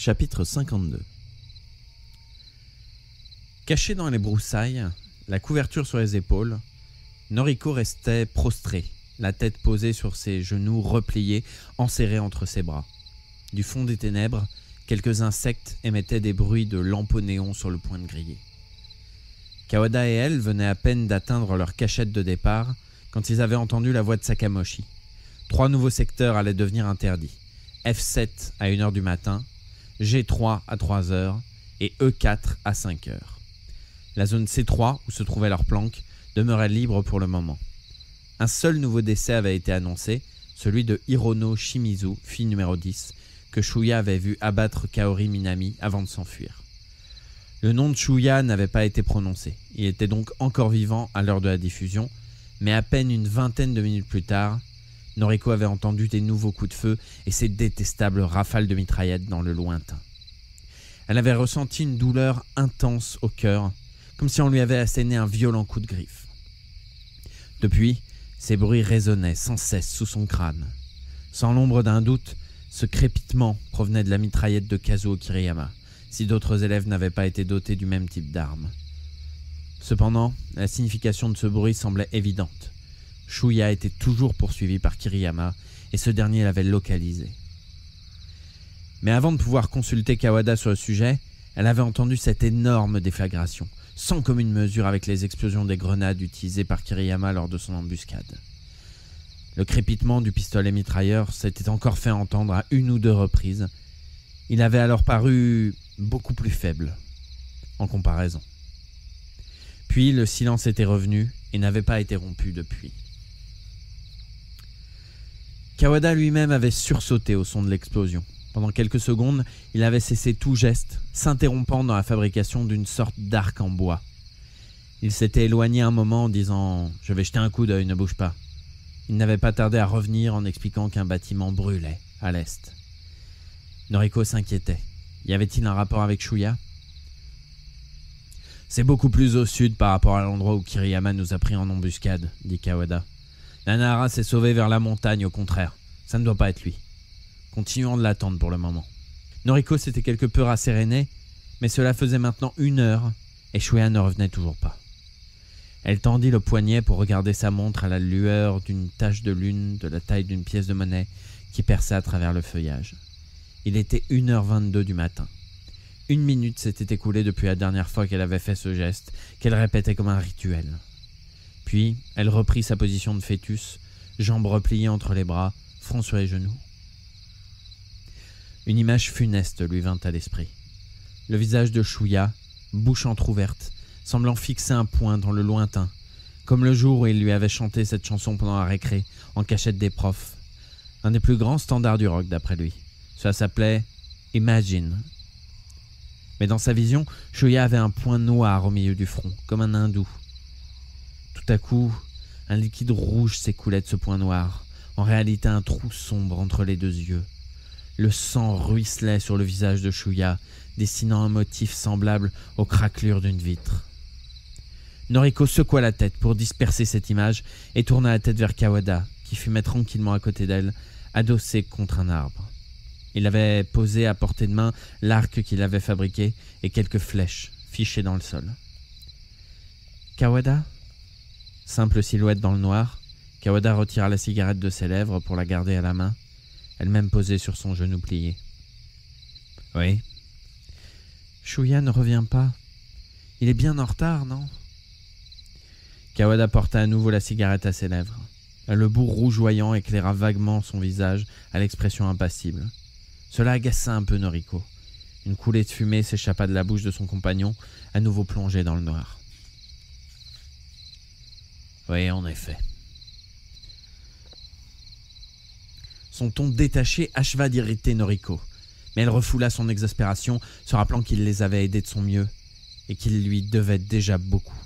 Chapitre 52. Caché dans les broussailles, la couverture sur les épaules, Noriko restait prostré, la tête posée sur ses genoux repliés, enserrés entre ses bras. Du fond des ténèbres, quelques insectes émettaient des bruits de lampes néon sur le point de griller. Kawada et elle venaient à peine d'atteindre leur cachette de départ quand ils avaient entendu la voix de Sakamoshi. 3 nouveaux secteurs allaient devenir interdits. F7 à 1h du matin, G3 à 3h et E4 à 5h. La zone C3, où se trouvait leur planque, demeurait libre pour le moment. Un seul nouveau décès avait été annoncé, celui de Hirono Shimizu, fille numéro 10, que Shuya avait vu abattre Kaori Minami avant de s'enfuir. Le nom de Shuya n'avait pas été prononcé. Il était donc encore vivant à l'heure de la diffusion, mais à peine une vingtaine de minutes plus tard, Noriko avait entendu des nouveaux coups de feu et ces détestables rafales de mitraillettes dans le lointain. Elle avait ressenti une douleur intense au cœur, comme si on lui avait asséné un violent coup de griffe. Depuis, ces bruits résonnaient sans cesse sous son crâne. Sans l'ombre d'un doute, ce crépitement provenait de la mitraillette de Kazuo Kiriyama, si d'autres élèves n'avaient pas été dotés du même type d'arme. Cependant, la signification de ce bruit semblait évidente. Shuya était toujours poursuivi par Kiriyama et ce dernier l'avait localisé. Mais avant de pouvoir consulter Kawada sur le sujet, elle avait entendu cette énorme déflagration, sans commune mesure avec les explosions des grenades utilisées par Kiriyama lors de son embuscade. Le crépitement du pistolet mitrailleur s'était encore fait entendre à 1 ou 2 reprises. Il avait alors paru beaucoup plus faible en comparaison. Puis le silence était revenu et n'avait pas été rompu depuis. Kawada lui-même avait sursauté au son de l'explosion. Pendant quelques secondes, il avait cessé tout geste, s'interrompant dans la fabrication d'une sorte d'arc en bois. Il s'était éloigné un moment en disant « Je vais jeter un coup d'œil, ne bouge pas ». Il n'avait pas tardé à revenir en expliquant qu'un bâtiment brûlait à l'est. Noriko s'inquiétait. Y avait-il un rapport avec Shuya ? « C'est beaucoup plus au sud par rapport à l'endroit où Kiriyama nous a pris en embuscade, dit Kawada. Nanahara s'est sauvé vers la montagne, au contraire. Ça ne doit pas être lui. Continuons de l'attendre pour le moment. » Noriko s'était quelque peu rassérénée, mais cela faisait maintenant 1 heure et Shuya ne revenait toujours pas. Elle tendit le poignet pour regarder sa montre à la lueur d'une tache de lune de la taille d'une pièce de monnaie qui perçait à travers le feuillage. Il était 1h22 du matin. 1 minute s'était écoulée depuis la dernière fois qu'elle avait fait ce geste, qu'elle répétait comme un rituel. Puis, elle reprit sa position de fœtus, jambes repliées entre les bras, front sur les genoux. Une image funeste lui vint à l'esprit. Le visage de Shuya, bouche entr'ouverte, semblant fixer un point dans le lointain, comme le jour où il lui avait chanté cette chanson pendant la récré, en cachette des profs. Un des plus grands standards du rock d'après lui. Cela s'appelait « Imagine ». Mais dans sa vision, Shuya avait un point noir au milieu du front, comme un hindou. Tout à coup, un liquide rouge s'écoulait de ce point noir, en réalité un trou sombre entre les 2 yeux. Le sang ruisselait sur le visage de Shuya, dessinant un motif semblable aux craquelures d'une vitre. Noriko secoua la tête pour disperser cette image et tourna la tête vers Kawada, qui fumait tranquillement à côté d'elle, adossé contre un arbre. Il avait posé à portée de main l'arc qu'il avait fabriqué et quelques flèches fichées dans le sol. « Kawada ?» Simple silhouette dans le noir, Kawada retira la cigarette de ses lèvres pour la garder à la main, elle-même posée sur son genou plié. « Oui. »« Shuya ne revient pas. Il est bien en retard, non ?» Kawada porta à nouveau la cigarette à ses lèvres. Le bout rougeoyant éclaira vaguement son visage à l'expression impassible. Cela agaça un peu Noriko. Une coulée de fumée s'échappa de la bouche de son compagnon, à nouveau plongé dans le noir. Oui, en effet. Son ton détaché acheva d'irriter Noriko, mais elle refoula son exaspération, se rappelant qu'il les avait aidés de son mieux et qu'il lui devait déjà beaucoup.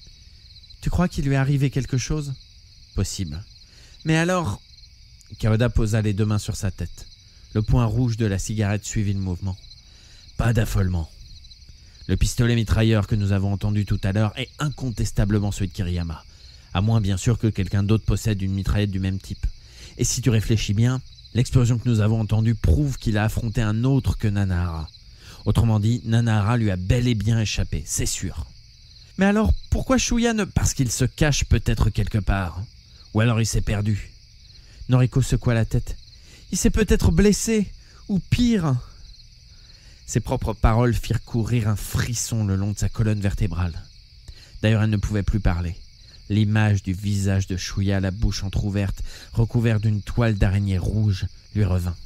« Tu crois qu'il lui est arrivé quelque chose ?»« Possible. Mais alors... » Kawada posa les 2 mains sur sa tête. Le point rouge de la cigarette suivit le mouvement. « Pas d'affolement. Le pistolet mitrailleur que nous avons entendu tout à l'heure est incontestablement celui de Kiriyama. À moins bien sûr que quelqu'un d'autre possède une mitraillette du même type. Et si tu réfléchis bien, L'explosion que nous avons entendue prouve qu'il a affronté un autre que Nanahara. Autrement dit, Nanahara lui a bel et bien échappé, c'est sûr. Mais alors, pourquoi Shuya ne... Parce qu'il se cache peut-être quelque part. Ou alors il s'est perdu. Noriko secoua la tête. Il s'est peut-être blessé, ou pire. Ses propres paroles firent courir un frisson le long de sa colonne vertébrale. D'ailleurs, elle ne pouvait plus parler. L'image du visage de Shuya, la bouche entr'ouverte, recouverte d'une toile d'araignée rouge, lui revint.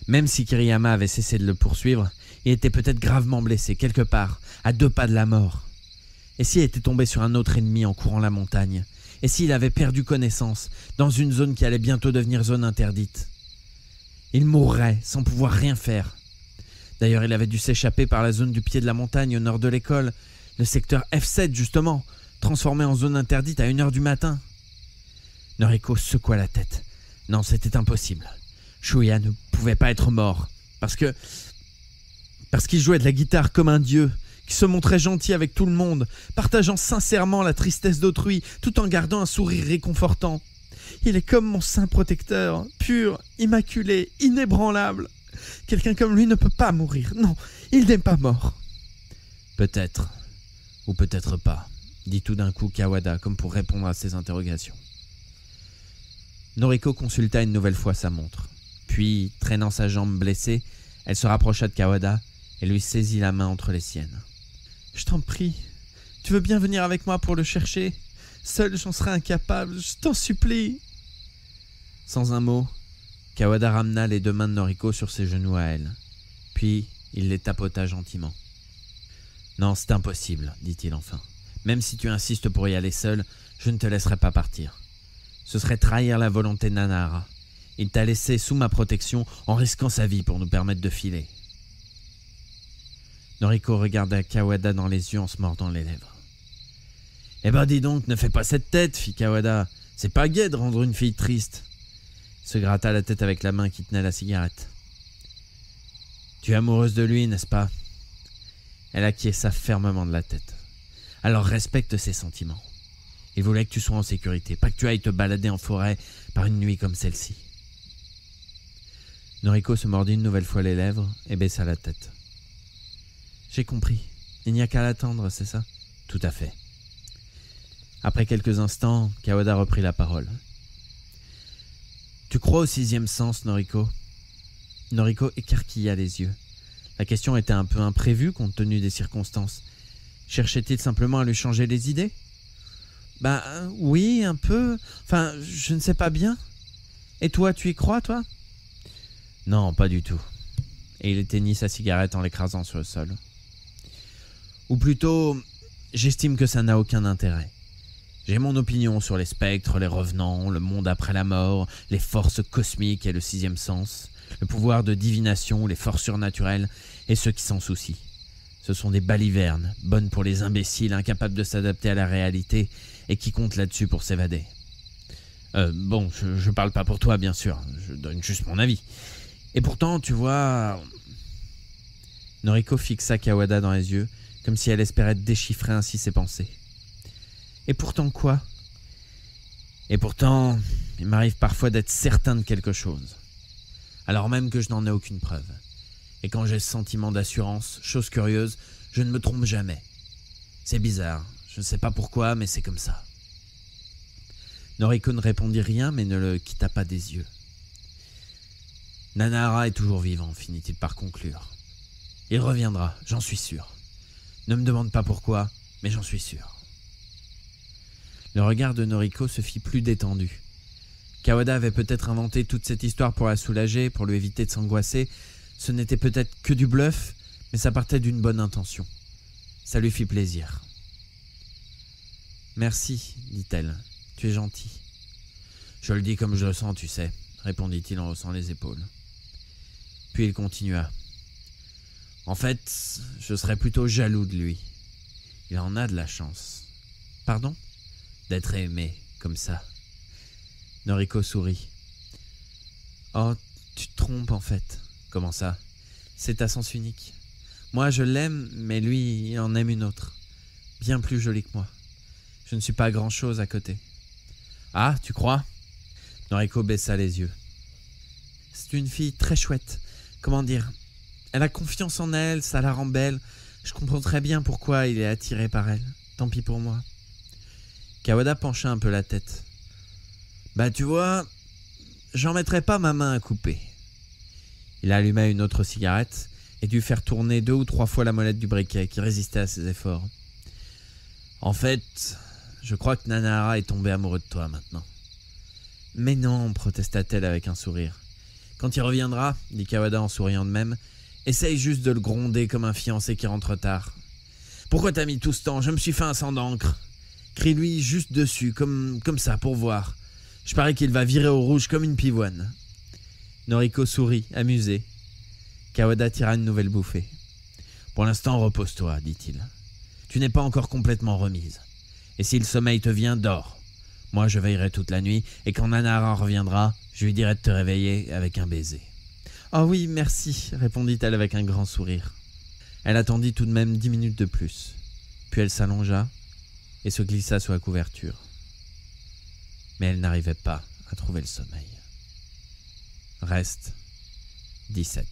Même si Kiriyama avait cessé de le poursuivre, il était peut-être gravement blessé, quelque part, à 2 pas de la mort. Et s'il était tombé sur un autre ennemi en courant la montagne? Et s'il avait perdu connaissance, dans une zone qui allait bientôt devenir zone interdite? Il mourrait sans pouvoir rien faire. D'ailleurs, il avait dû s'échapper par la zone du pied de la montagne au nord de l'école, le secteur F7 justement, transformé en zone interdite à 1h du matin. Noriko secoua la tête. Non, c'était impossible. Shuya ne pouvait pas être mort, parce qu'il jouait de la guitare comme un dieu, qui se montrait gentil avec tout le monde, partageant sincèrement la tristesse d'autrui, tout en gardant un sourire réconfortant. Il est comme mon saint protecteur, pur, immaculé, inébranlable. Quelqu'un comme lui ne peut pas mourir. Non, il n'est pas mort. Peut-être, ou peut-être pas, dit tout d'un coup Kawada, comme pour répondre à ses interrogations. Noriko consulta une nouvelle fois sa montre. Puis, traînant sa jambe blessée, elle se rapprocha de Kawada et lui saisit la main entre les siennes. « Je t'en prie, tu veux bien venir avec moi pour le chercher? Seul, j'en serais incapable, je t'en supplie. » Sans un mot, Kawada ramena les 2 mains de Noriko sur ses genoux à elle. Puis, il les tapota gentiment. « Non, c'est impossible, dit-il enfin. Même si tu insistes pour y aller seul, je ne te laisserai pas partir. Ce serait trahir la volonté de Nanahara. Il t'a laissé sous ma protection en risquant sa vie pour nous permettre de filer. » Noriko regarda Kawada dans les yeux en se mordant les lèvres. « Eh ben dis donc, ne fais pas cette tête, fit Kawada. C'est pas gai de rendre une fille triste. » Il se gratta la tête avec la main qui tenait la cigarette. « Tu es amoureuse de lui, n'est-ce pas ?» Elle acquiesça fermement de la tête. « Alors respecte ses sentiments. Il voulait que tu sois en sécurité, pas que tu ailles te balader en forêt par une nuit comme celle-ci. » Noriko se mordit une nouvelle fois les lèvres et baissa la tête. « J'ai compris. Il n'y a qu'à l'attendre, c'est ça ?»« Tout à fait. » Après quelques instants, Kawada reprit la parole. « Tu crois au 6e sens, Noriko ?» Noriko écarquilla les yeux. La question était un peu imprévue compte tenu des circonstances. Cherchait-il simplement à lui changer les idées ? Oui, un peu. Enfin, je ne sais pas bien. Et toi, tu y crois, toi ? Non, pas du tout. Et il éteignit sa cigarette en l'écrasant sur le sol. Ou plutôt, j'estime que ça n'a aucun intérêt. J'ai mon opinion sur les spectres, les revenants, le monde après la mort, les forces cosmiques et le 6e sens, le pouvoir de divination, les forces surnaturelles et ceux qui s'en soucient. Ce sont des balivernes, bonnes pour les imbéciles, incapables de s'adapter à la réalité et qui comptent là-dessus pour s'évader. Je parle pas pour toi, bien sûr, je donne juste mon avis. Et pourtant, tu vois... Noriko fixa Kawada dans les yeux, comme si elle espérait déchiffrer ainsi ses pensées. Et pourtant quoi ? Et pourtant, il m'arrive parfois d'être certain de quelque chose, alors même que je n'en ai aucune preuve. Et quand j'ai ce sentiment d'assurance, chose curieuse, je ne me trompe jamais. C'est bizarre, je ne sais pas pourquoi, mais c'est comme ça. Noriko ne répondit rien, mais ne le quitta pas des yeux. Nanahara est toujours vivant, finit-il par conclure. Il reviendra, j'en suis sûr. Ne me demande pas pourquoi, mais j'en suis sûr. Le regard de Noriko se fit plus détendu. Kawada avait peut-être inventé toute cette histoire pour la soulager, pour lui éviter de s'angoisser. Ce n'était peut-être que du bluff, mais ça partait d'une bonne intention. Ça lui fit plaisir. « Merci, dit-elle. Tu es gentil. »« Je le dis comme je le sens, tu sais, » répondit-il en haussant les épaules. Puis il continua. « En fait, je serais plutôt jaloux de lui. Il en a de la chance. »« Pardon ? » ?»« D'être aimé, comme ça. » Noriko sourit. « Oh, tu te trompes en fait. » »« Comment ça ? C'est à sens unique. Moi, je l'aime, mais lui, il en aime une autre. Bien plus jolie que moi. Je ne suis pas grand-chose à côté. »« Ah, tu crois ?» Noriko baissa les yeux. C'est une fille très chouette. Comment dire? Elle a confiance en elle, ça la rend belle. Je comprends très bien pourquoi il est attiré par elle. Tant pis pour moi. » Kawada pencha un peu la tête. « Bah tu vois, j'en mettrais pas ma main à couper. » Il alluma une autre cigarette et dut faire tourner 2 ou 3 fois la molette du briquet qui résistait à ses efforts. « En fait, je crois que Nanahara est tombé amoureux de toi maintenant. »« Mais non, protesta-t-elle avec un sourire. »« Quand il reviendra, dit Kawada en souriant de même, essaye juste de le gronder comme un fiancé qui rentre tard. Pourquoi t'as mis tout ce temps? Je me suis fait un sang d'encre. Crie-lui juste dessus, comme ça, pour voir. Je parie qu'il va virer au rouge comme une pivoine. » Noriko sourit, amusé. Kawada tira une nouvelle bouffée. « Pour l'instant, repose-toi, dit-il. Tu n'es pas encore complètement remise. Et si le sommeil te vient, dors. Moi, je veillerai toute la nuit, et quand Nanahara reviendra, je lui dirai de te réveiller avec un baiser. »« Oh oui, merci, répondit-elle avec un grand sourire. Elle attendit tout de même 10 minutes de plus. Puis elle s'allongea et se glissa sous la couverture. Mais elle n'arrivait pas à trouver le sommeil. Reste 17.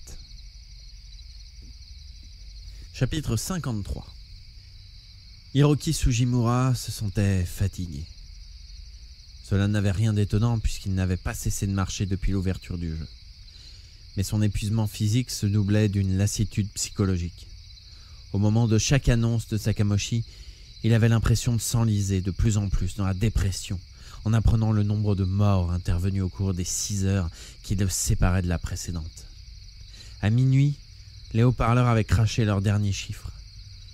Chapitre 53. Hiroki Sugimura se sentait fatigué. Cela n'avait rien d'étonnant puisqu'il n'avait pas cessé de marcher depuis l'ouverture du jeu. Mais son épuisement physique se doublait d'une lassitude psychologique. Au moment de chaque annonce de Sakamoshi, il avait l'impression de s'enliser de plus en plus dans la dépression, en apprenant le nombre de morts intervenus au cours des 6 heures qui le séparaient de la précédente. À minuit, les haut-parleurs avaient craché leur dernier chiffre.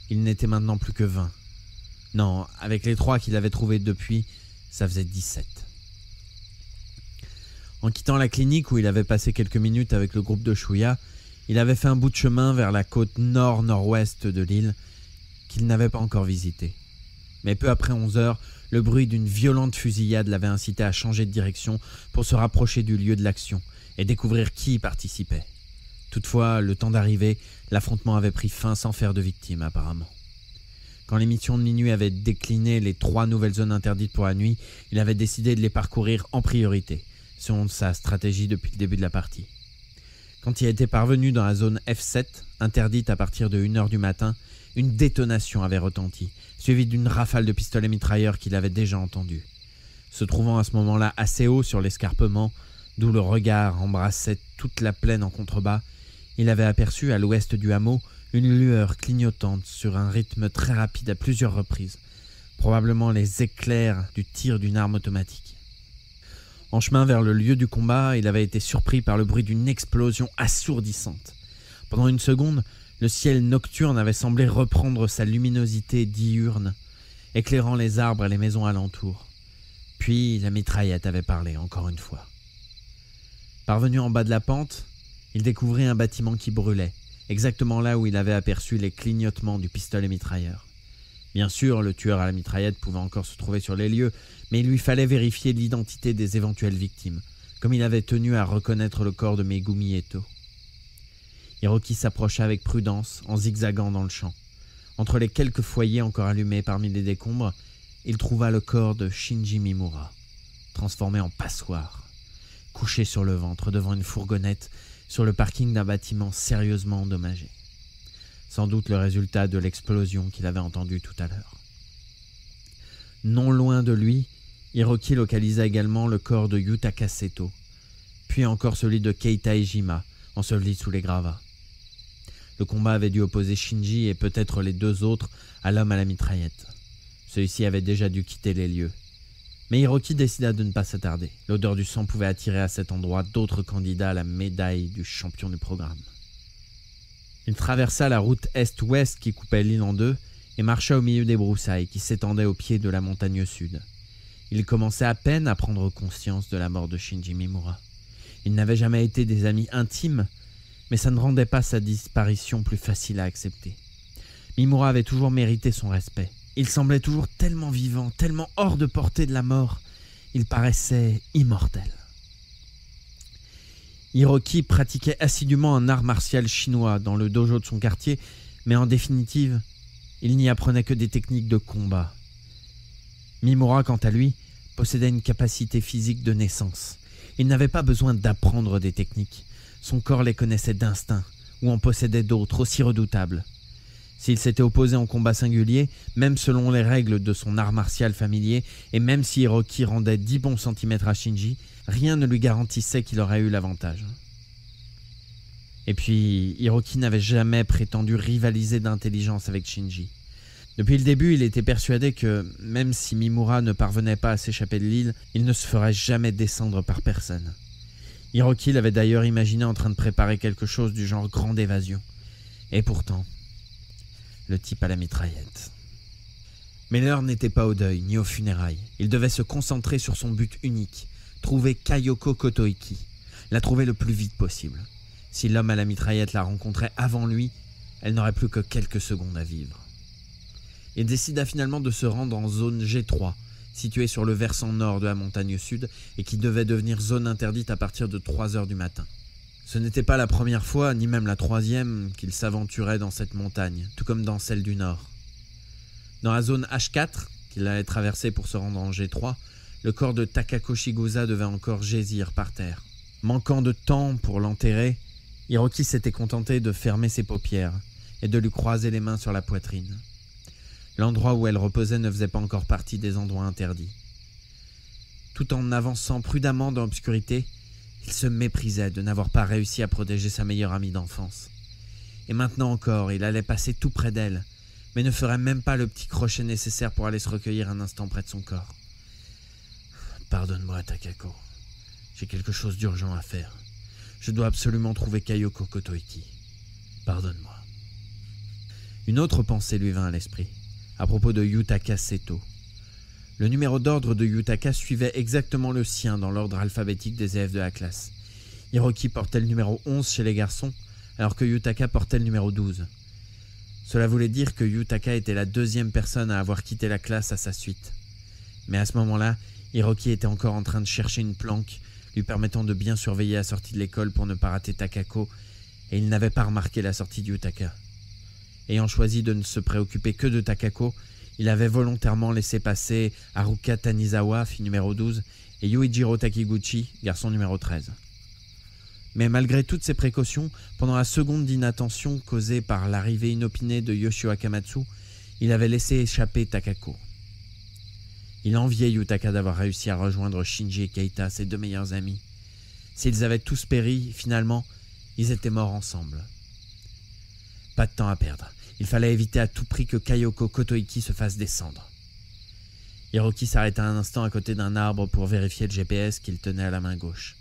Il n'était maintenant plus que 20. Non, avec les 3 qu'il avait trouvés depuis, ça faisait 17. En quittant la clinique où il avait passé quelques minutes avec le groupe de Shuya, il avait fait un bout de chemin vers la côte nord-nord-ouest de l'île qu'il n'avait pas encore visitée. Mais peu après 11 heures, le bruit d'une violente fusillade l'avait incité à changer de direction pour se rapprocher du lieu de l'action et découvrir qui y participait. Toutefois, le temps d'arriver, l'affrontement avait pris fin sans faire de victimes apparemment. Quand l'émission de minuit avait décliné les 3 nouvelles zones interdites pour la nuit, il avait décidé de les parcourir en priorité, selon sa stratégie depuis le début de la partie. Quand il était parvenu dans la zone F7, interdite à partir de 1h du matin, une détonation avait retenti, suivie d'une rafale de pistolets mitrailleurs qu'il avait déjà entendue. Se trouvant à ce moment-là assez haut sur l'escarpement, d'où le regard embrassait toute la plaine en contrebas, il avait aperçu à l'ouest du hameau une lueur clignotante sur un rythme très rapide à plusieurs reprises, probablement les éclairs du tir d'une arme automatique. En chemin vers le lieu du combat, il avait été surpris par le bruit d'une explosion assourdissante. Pendant une seconde, le ciel nocturne avait semblé reprendre sa luminosité diurne, éclairant les arbres et les maisons alentour. Puis la mitraillette avait parlé encore une fois. Parvenu en bas de la pente, il découvrit un bâtiment qui brûlait, exactement là où il avait aperçu les clignotements du pistolet mitrailleur. Bien sûr, le tueur à la mitraillette pouvait encore se trouver sur les lieux, mais il lui fallait vérifier l'identité des éventuelles victimes, comme il avait tenu à reconnaître le corps de Megumi Eto. Hiroki s'approcha avec prudence, en zigzagant dans le champ. Entre les quelques foyers encore allumés parmi les décombres, il trouva le corps de Shinji Mimura, transformé en passoire, couché sur le ventre devant une fourgonnette sur le parking d'un bâtiment sérieusement endommagé. Sans doute le résultat de l'explosion qu'il avait entendue tout à l'heure. Non loin de lui, Hiroki localisa également le corps de Yutaka Seto, puis encore celui de Keita Ejima, enseveli sous les gravats. Le combat avait dû opposer Shinji et peut-être les 2 autres à l'homme à la mitraillette. Celui-ci avait déjà dû quitter les lieux. Mais Hiroki décida de ne pas s'attarder. L'odeur du sang pouvait attirer à cet endroit d'autres candidats à la médaille du champion du programme. Il traversa la route est-ouest qui coupait l'île en 2 et marcha au milieu des broussailles qui s'étendaient au pied de la montagne sud. Il commençait à peine à prendre conscience de la mort de Shinji Mimura. Ils n'avaient jamais été des amis intimes, mais ça ne rendait pas sa disparition plus facile à accepter. Mimura avait toujours mérité son respect. Il semblait toujours tellement vivant, tellement hors de portée de la mort. Il paraissait immortel. Hiroki pratiquait assidûment un art martial chinois dans le dojo de son quartier, mais en définitive, il n'y apprenait que des techniques de combat. Mimura, quant à lui, possédait une capacité physique de naissance. Il n'avait pas besoin d'apprendre des techniques. Son corps les connaissait d'instinct, ou en possédait d'autres aussi redoutables. S'il s'était opposé en combat singulier, même selon les règles de son art martial familier, et même si Hiroki rendait 10 bons centimètres à Shinji, rien ne lui garantissait qu'il aurait eu l'avantage. Et puis, Hiroki n'avait jamais prétendu rivaliser d'intelligence avec Shinji. Depuis le début, il était persuadé que, même si Mimura ne parvenait pas à s'échapper de l'île, il ne se ferait jamais descendre par personne. Hiroki l'avait d'ailleurs imaginé en train de préparer quelque chose du genre grande évasion. Et pourtant, le type à la mitraillette. Mais l'heure n'était pas au deuil, ni aux funérailles. Il devait se concentrer sur son but unique, trouver Kayoko Kotoiki, la trouver le plus vite possible. Si l'homme à la mitraillette la rencontrait avant lui, elle n'aurait plus que quelques secondes à vivre. Il décida finalement de se rendre en zone G3, située sur le versant nord de la montagne sud et qui devait devenir zone interdite à partir de 3 heures du matin. Ce n'était pas la première fois, ni même la 3e, qu'il s'aventurait dans cette montagne, tout comme dans celle du nord. Dans la zone H4, qu'il allait traverser pour se rendre en G3, le corps de Takako Shigusa devait encore jaisir par terre. Manquant de temps pour l'enterrer, Hiroki s'était contenté de fermer ses paupières et de lui croiser les mains sur la poitrine. L'endroit où elle reposait ne faisait pas encore partie des endroits interdits. Tout en avançant prudemment dans l'obscurité, il se méprisait de n'avoir pas réussi à protéger sa meilleure amie d'enfance. Et maintenant encore, il allait passer tout près d'elle, mais ne ferait même pas le petit crochet nécessaire pour aller se recueillir un instant près de son corps. « Pardonne-moi, Takako. J'ai quelque chose d'urgent à faire. Je dois absolument trouver Kayoko Kotoiki. Pardonne-moi. » Une autre pensée lui vint à l'esprit, à propos de Yutaka Seto. Le numéro d'ordre de Yutaka suivait exactement le sien dans l'ordre alphabétique des élèves de la classe. Hiroki portait le numéro 11 chez les garçons, alors que Yutaka portait le numéro 12. Cela voulait dire que Yutaka était la 2e personne à avoir quitté la classe à sa suite. Mais à ce moment-là, Hiroki était encore en train de chercher une planque lui permettant de bien surveiller la sortie de l'école pour ne pas rater Takako, et il n'avait pas remarqué la sortie de Yutaka. Ayant choisi de ne se préoccuper que de Takako, il avait volontairement laissé passer Haruka Tanizawa, fille numéro 12, et Yuichiro Takiguchi, garçon numéro 13. Mais malgré toutes ces précautions, pendant la seconde d'inattention causée par l'arrivée inopinée de Yoshio Akamatsu, il avait laissé échapper Takako. Il enviait Yutaka d'avoir réussi à rejoindre Shinji et Keita, ses 2 meilleurs amis. S'ils avaient tous péri, finalement, ils étaient morts ensemble. Pas de temps à perdre. Il fallait éviter à tout prix que Kayoko Kotoiki se fasse descendre. Hiroki s'arrêta un instant à côté d'un arbre pour vérifier le GPS qu'il tenait à la main gauche.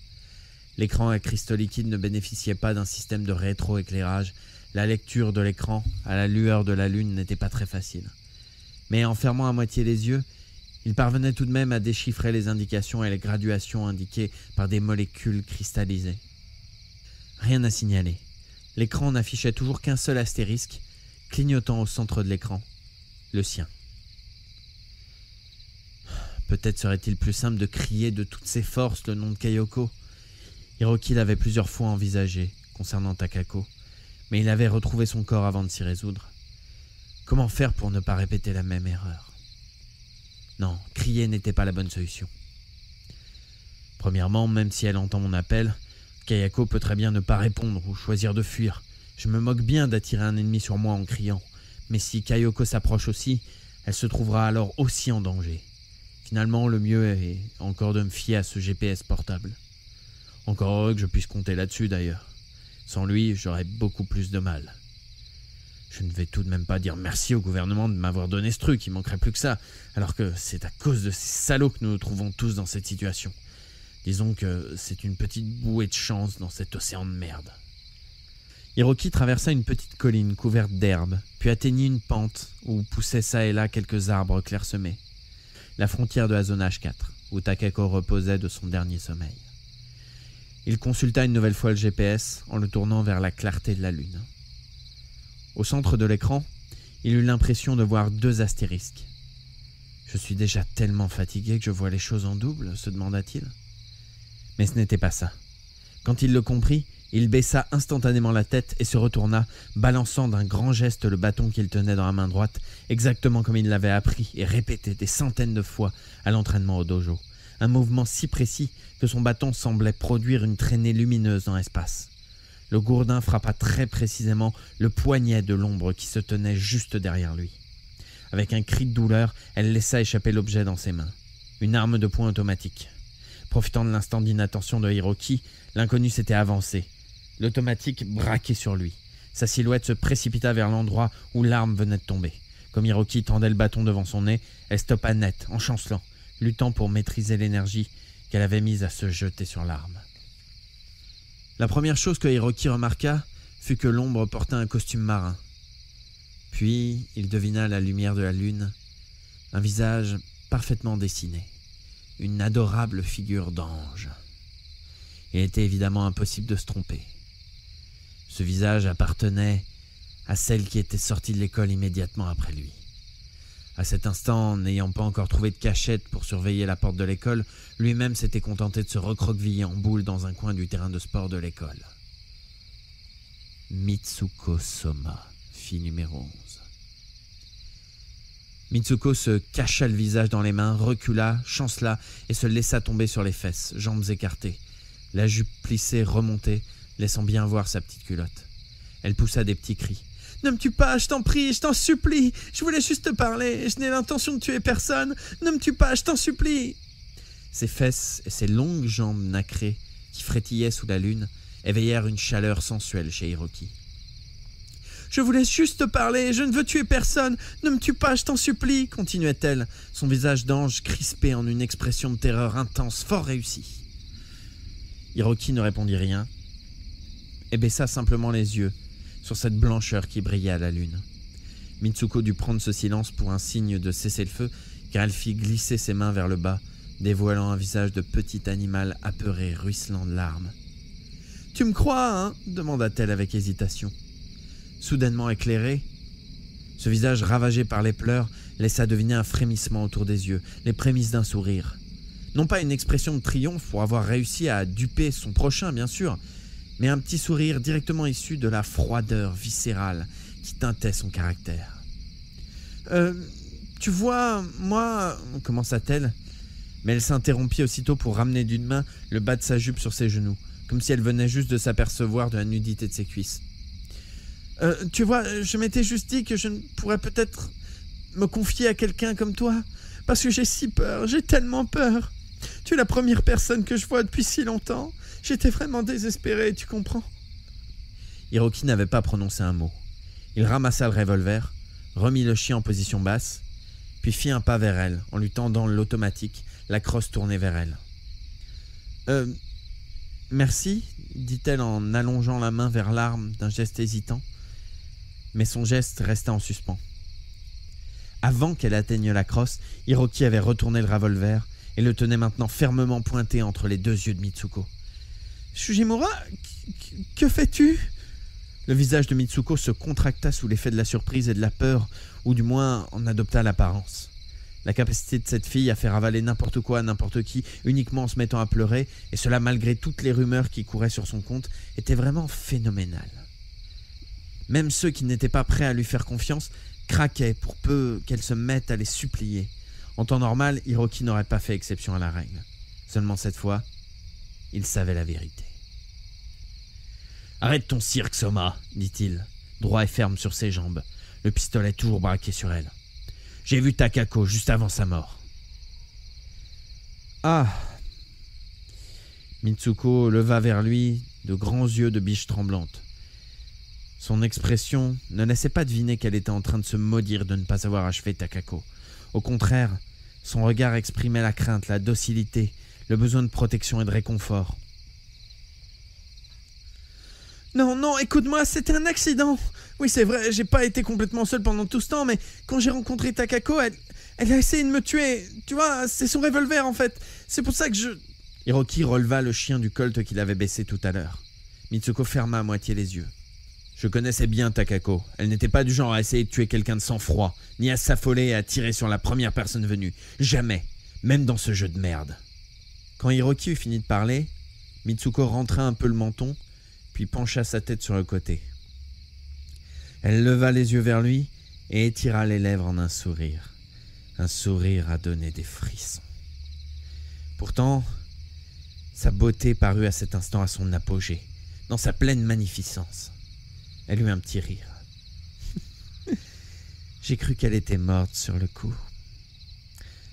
L'écran à cristaux liquides ne bénéficiait pas d'un système de rétroéclairage. La lecture de l'écran, à la lueur de la lune, n'était pas très facile. Mais en fermant à moitié les yeux, il parvenait tout de même à déchiffrer les indications et les graduations indiquées par des molécules cristallisées. Rien à signaler. L'écran n'affichait toujours qu'un seul astérisque, clignotant au centre de l'écran, le sien. Peut-être serait-il plus simple de crier de toutes ses forces le nom de Kayoko. Hiroki l'avait plusieurs fois envisagé concernant Takako, mais il avait retrouvé son corps avant de s'y résoudre. Comment faire pour ne pas répéter la même erreur? Non, crier n'était pas la bonne solution. Premièrement, même si elle entend mon appel, Kayako peut très bien ne pas répondre ou choisir de fuir. Je me moque bien d'attirer un ennemi sur moi en criant, mais si Kayoko s'approche aussi, elle se trouvera alors aussi en danger. Finalement, le mieux est encore de me fier à ce GPS portable. Encore heureux que je puisse compter là-dessus d'ailleurs. Sans lui, j'aurais beaucoup plus de mal. Je ne vais tout de même pas dire merci au gouvernement de m'avoir donné ce truc, il manquerait plus que ça, alors que c'est à cause de ces salauds que nous nous trouvons tous dans cette situation. Disons que c'est une petite bouée de chance dans cet océan de merde. Hiroki traversa une petite colline couverte d'herbe, puis atteignit une pente où poussaient çà et là quelques arbres clairsemés. La frontière de la zone H4, où Takako reposait de son dernier sommeil. Il consulta une nouvelle fois le GPS en le tournant vers la clarté de la lune. Au centre de l'écran, il eut l'impression de voir 2 astérisques. « Je suis déjà tellement fatigué que je vois les choses en double ?» se demanda-t-il. Mais ce n'était pas ça. Quand il le comprit, il baissa instantanément la tête et se retourna, balançant d'un grand geste le bâton qu'il tenait dans la main droite, exactement comme il l'avait appris et répété des centaines de fois à l'entraînement au dojo, un mouvement si précis que son bâton semblait produire une traînée lumineuse dans l'espace. Le gourdin frappa très précisément le poignet de l'ombre qui se tenait juste derrière lui. Avec un cri de douleur, elle laissa échapper l'objet dans ses mains. Une arme de poing automatique. Profitant de l'instant d'inattention de Hiroki, l'inconnu s'était avancé, l'automatique braqué sur lui. Sa silhouette se précipita vers l'endroit où l'arme venait de tomber. Comme Hiroki tendait le bâton devant son nez, elle stoppa net, en chancelant, luttant pour maîtriser l'énergie qu'elle avait mise à se jeter sur l'arme. La première chose que Hiroki remarqua fut que l'ombre portait un costume marin. Puis, il devina à la lumière de la lune un visage parfaitement dessiné, une adorable figure d'ange. Il était évidemment impossible de se tromper. Ce visage appartenait à celle qui était sortie de l'école immédiatement après lui. À cet instant, n'ayant pas encore trouvé de cachette pour surveiller la porte de l'école, lui-même s'était contenté de se recroqueviller en boule dans un coin du terrain de sport de l'école. Mitsuko Soma, fille numéro 11. Mitsuko se cacha le visage dans les mains, recula, chancela et se laissa tomber sur les fesses, jambes écartées. La jupe plissée remontait, laissant bien voir sa petite culotte. Elle poussa des petits cris. « Ne me tue pas, je t'en prie, je t'en supplie. Je voulais juste te parler, je n'ai l'intention de tuer personne. Ne me tue pas, je t'en supplie. » Ses fesses et ses longues jambes nacrées, qui frétillaient sous la lune, éveillèrent une chaleur sensuelle chez Hiroki. « Je voulais juste te parler, je ne veux tuer personne. Ne me tue pas, je t'en supplie, » continuait-elle, son visage d'ange crispé en une expression de terreur intense, fort réussie. Hiroki ne répondit rien et baissa simplement les yeux sur cette blancheur qui brillait à la lune. Mitsuko dut prendre ce silence pour un signe de cessez-le-feu, car elle fit glisser ses mains vers le bas, dévoilant un visage de petit animal apeuré, ruisselant de larmes. « Tu me crois, hein ?» demanda-t-elle avec hésitation. Soudainement éclairé, ce visage ravagé par les pleurs laissa deviner un frémissement autour des yeux, les prémices d'un sourire. Non pas une expression de triomphe pour avoir réussi à duper son prochain, bien sûr, mais un petit sourire directement issu de la froideur viscérale qui teintait son caractère. « Tu vois, moi... » commença-t-elle, mais elle s'interrompit aussitôt pour ramener d'une main le bas de sa jupe sur ses genoux, comme si elle venait juste de s'apercevoir de la nudité de ses cuisses. « Tu vois, je m'étais juste dit que je ne pourrais peut-être me confier à quelqu'un comme toi, parce que j'ai si peur, j'ai tellement peur. Tu es la première personne que je vois depuis si longtemps. J'étais vraiment désespéré, tu comprends ?» Hiroki n'avait pas prononcé un mot. Il ramassa le revolver, remit le chien en position basse, puis fit un pas vers elle, en lui tendant l'automatique, la crosse tournée vers elle. « Merci » dit-elle en allongeant la main vers l'arme d'un geste hésitant, mais son geste resta en suspens. Avant qu'elle atteigne la crosse, Hiroki avait retourné le revolver et le tenait maintenant fermement pointé entre les deux yeux de Mitsuko. « Sugimura, que fais-tu » Le visage de Mitsuko se contracta sous l'effet de la surprise et de la peur, ou du moins en adopta l'apparence. La capacité de cette fille à faire avaler n'importe quoi à n'importe qui, uniquement en se mettant à pleurer, et cela malgré toutes les rumeurs qui couraient sur son compte, était vraiment phénoménale. Même ceux qui n'étaient pas prêts à lui faire confiance craquaient pour peu qu'elle se mette à les supplier. En temps normal, Hiroki n'aurait pas fait exception à la règle. Seulement cette fois, il savait la vérité. « Arrête ton cirque, Soma, dit-il, droit et ferme sur ses jambes, le pistolet toujours braqué sur elle. J'ai vu Takako juste avant sa mort. » « Ah !» Mitsuko leva vers lui de grands yeux de biche tremblante. Son expression ne laissait pas deviner qu'elle était en train de se maudire de ne pas avoir achevé Takako. Au contraire, son regard exprimait la crainte, la docilité, le besoin de protection et de réconfort. « Non, écoute-moi, c'était un accident. Oui, c'est vrai, j'ai pas été complètement seul pendant tout ce temps, mais quand j'ai rencontré Takako, elle a essayé de me tuer. Tu vois, c'est son revolver en fait. C'est pour ça que je... » Hiroki releva le chien du colt qu'il avait baissé tout à l'heure. Mitsuko ferma à moitié les yeux. « Je connaissais bien Takako. Elle n'était pas du genre à essayer de tuer quelqu'un de sang-froid, ni à s'affoler et à tirer sur la première personne venue. Jamais, même dans ce jeu de merde. » Quand Hiroki eut fini de parler, Mitsuko rentra un peu le menton, puis pencha sa tête sur le côté. Elle leva les yeux vers lui et étira les lèvres en un sourire à donner des frissons. Pourtant, sa beauté parut à cet instant à son apogée, dans sa pleine magnificence. Elle eut un petit rire. J'ai cru qu'elle était morte sur le coup.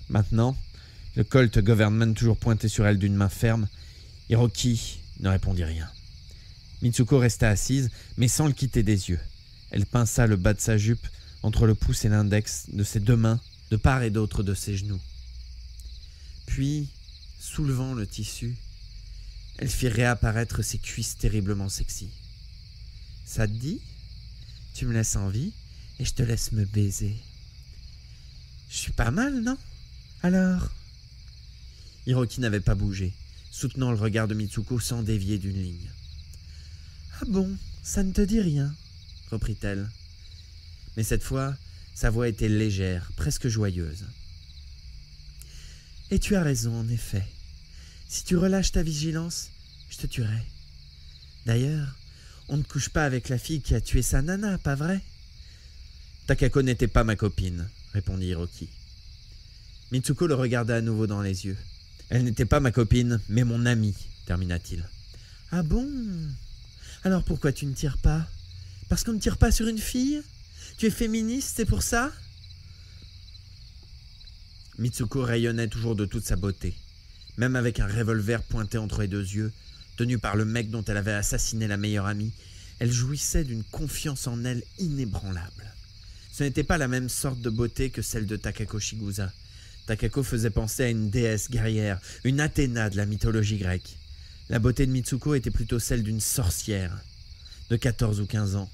Maintenant, le Colt Government toujours pointé sur elle d'une main ferme, Hiroki ne répondit rien. Mitsuko resta assise, mais sans le quitter des yeux. Elle pinça le bas de sa jupe entre le pouce et l'index de ses deux mains, de part et d'autre de ses genoux. Puis, soulevant le tissu, elle fit réapparaître ses cuisses terriblement sexy. « Ça te dit ? Tu me laisses en vie et je te laisse me baiser. Je suis pas mal, non ? Alors ?» Hiroki n'avait pas bougé, soutenant le regard de Mitsuko sans dévier d'une ligne. « Ah bon, ça ne te dit rien ?» reprit-elle. Mais cette fois, sa voix était légère, presque joyeuse. « Et tu as raison, en effet. Si tu relâches ta vigilance, je te tuerai. D'ailleurs, on ne couche pas avec la fille qui a tué sa nana, pas vrai ? » « Takako n'était pas ma copine, » répondit Hiroki. Mitsuko le regarda à nouveau dans les yeux. « Elle n'était pas ma copine, mais mon amie, » termina-t-il. « Ah bon ? Alors pourquoi tu ne tires pas ? Parce qu'on ne tire pas sur une fille ? Tu es féministe, c'est pour ça ?» Mitsuko rayonnait toujours de toute sa beauté, même avec un revolver pointé entre les deux yeux, tenu par le mec dont elle avait assassiné la meilleure amie. Elle jouissait d'une confiance en elle inébranlable. Ce n'était pas la même sorte de beauté que celle de Takako Shigusa. Takako faisait penser à une déesse guerrière, une Athéna de la mythologie grecque. La beauté de Mitsuko était plutôt celle d'une sorcière, de 14 ou 15 ans,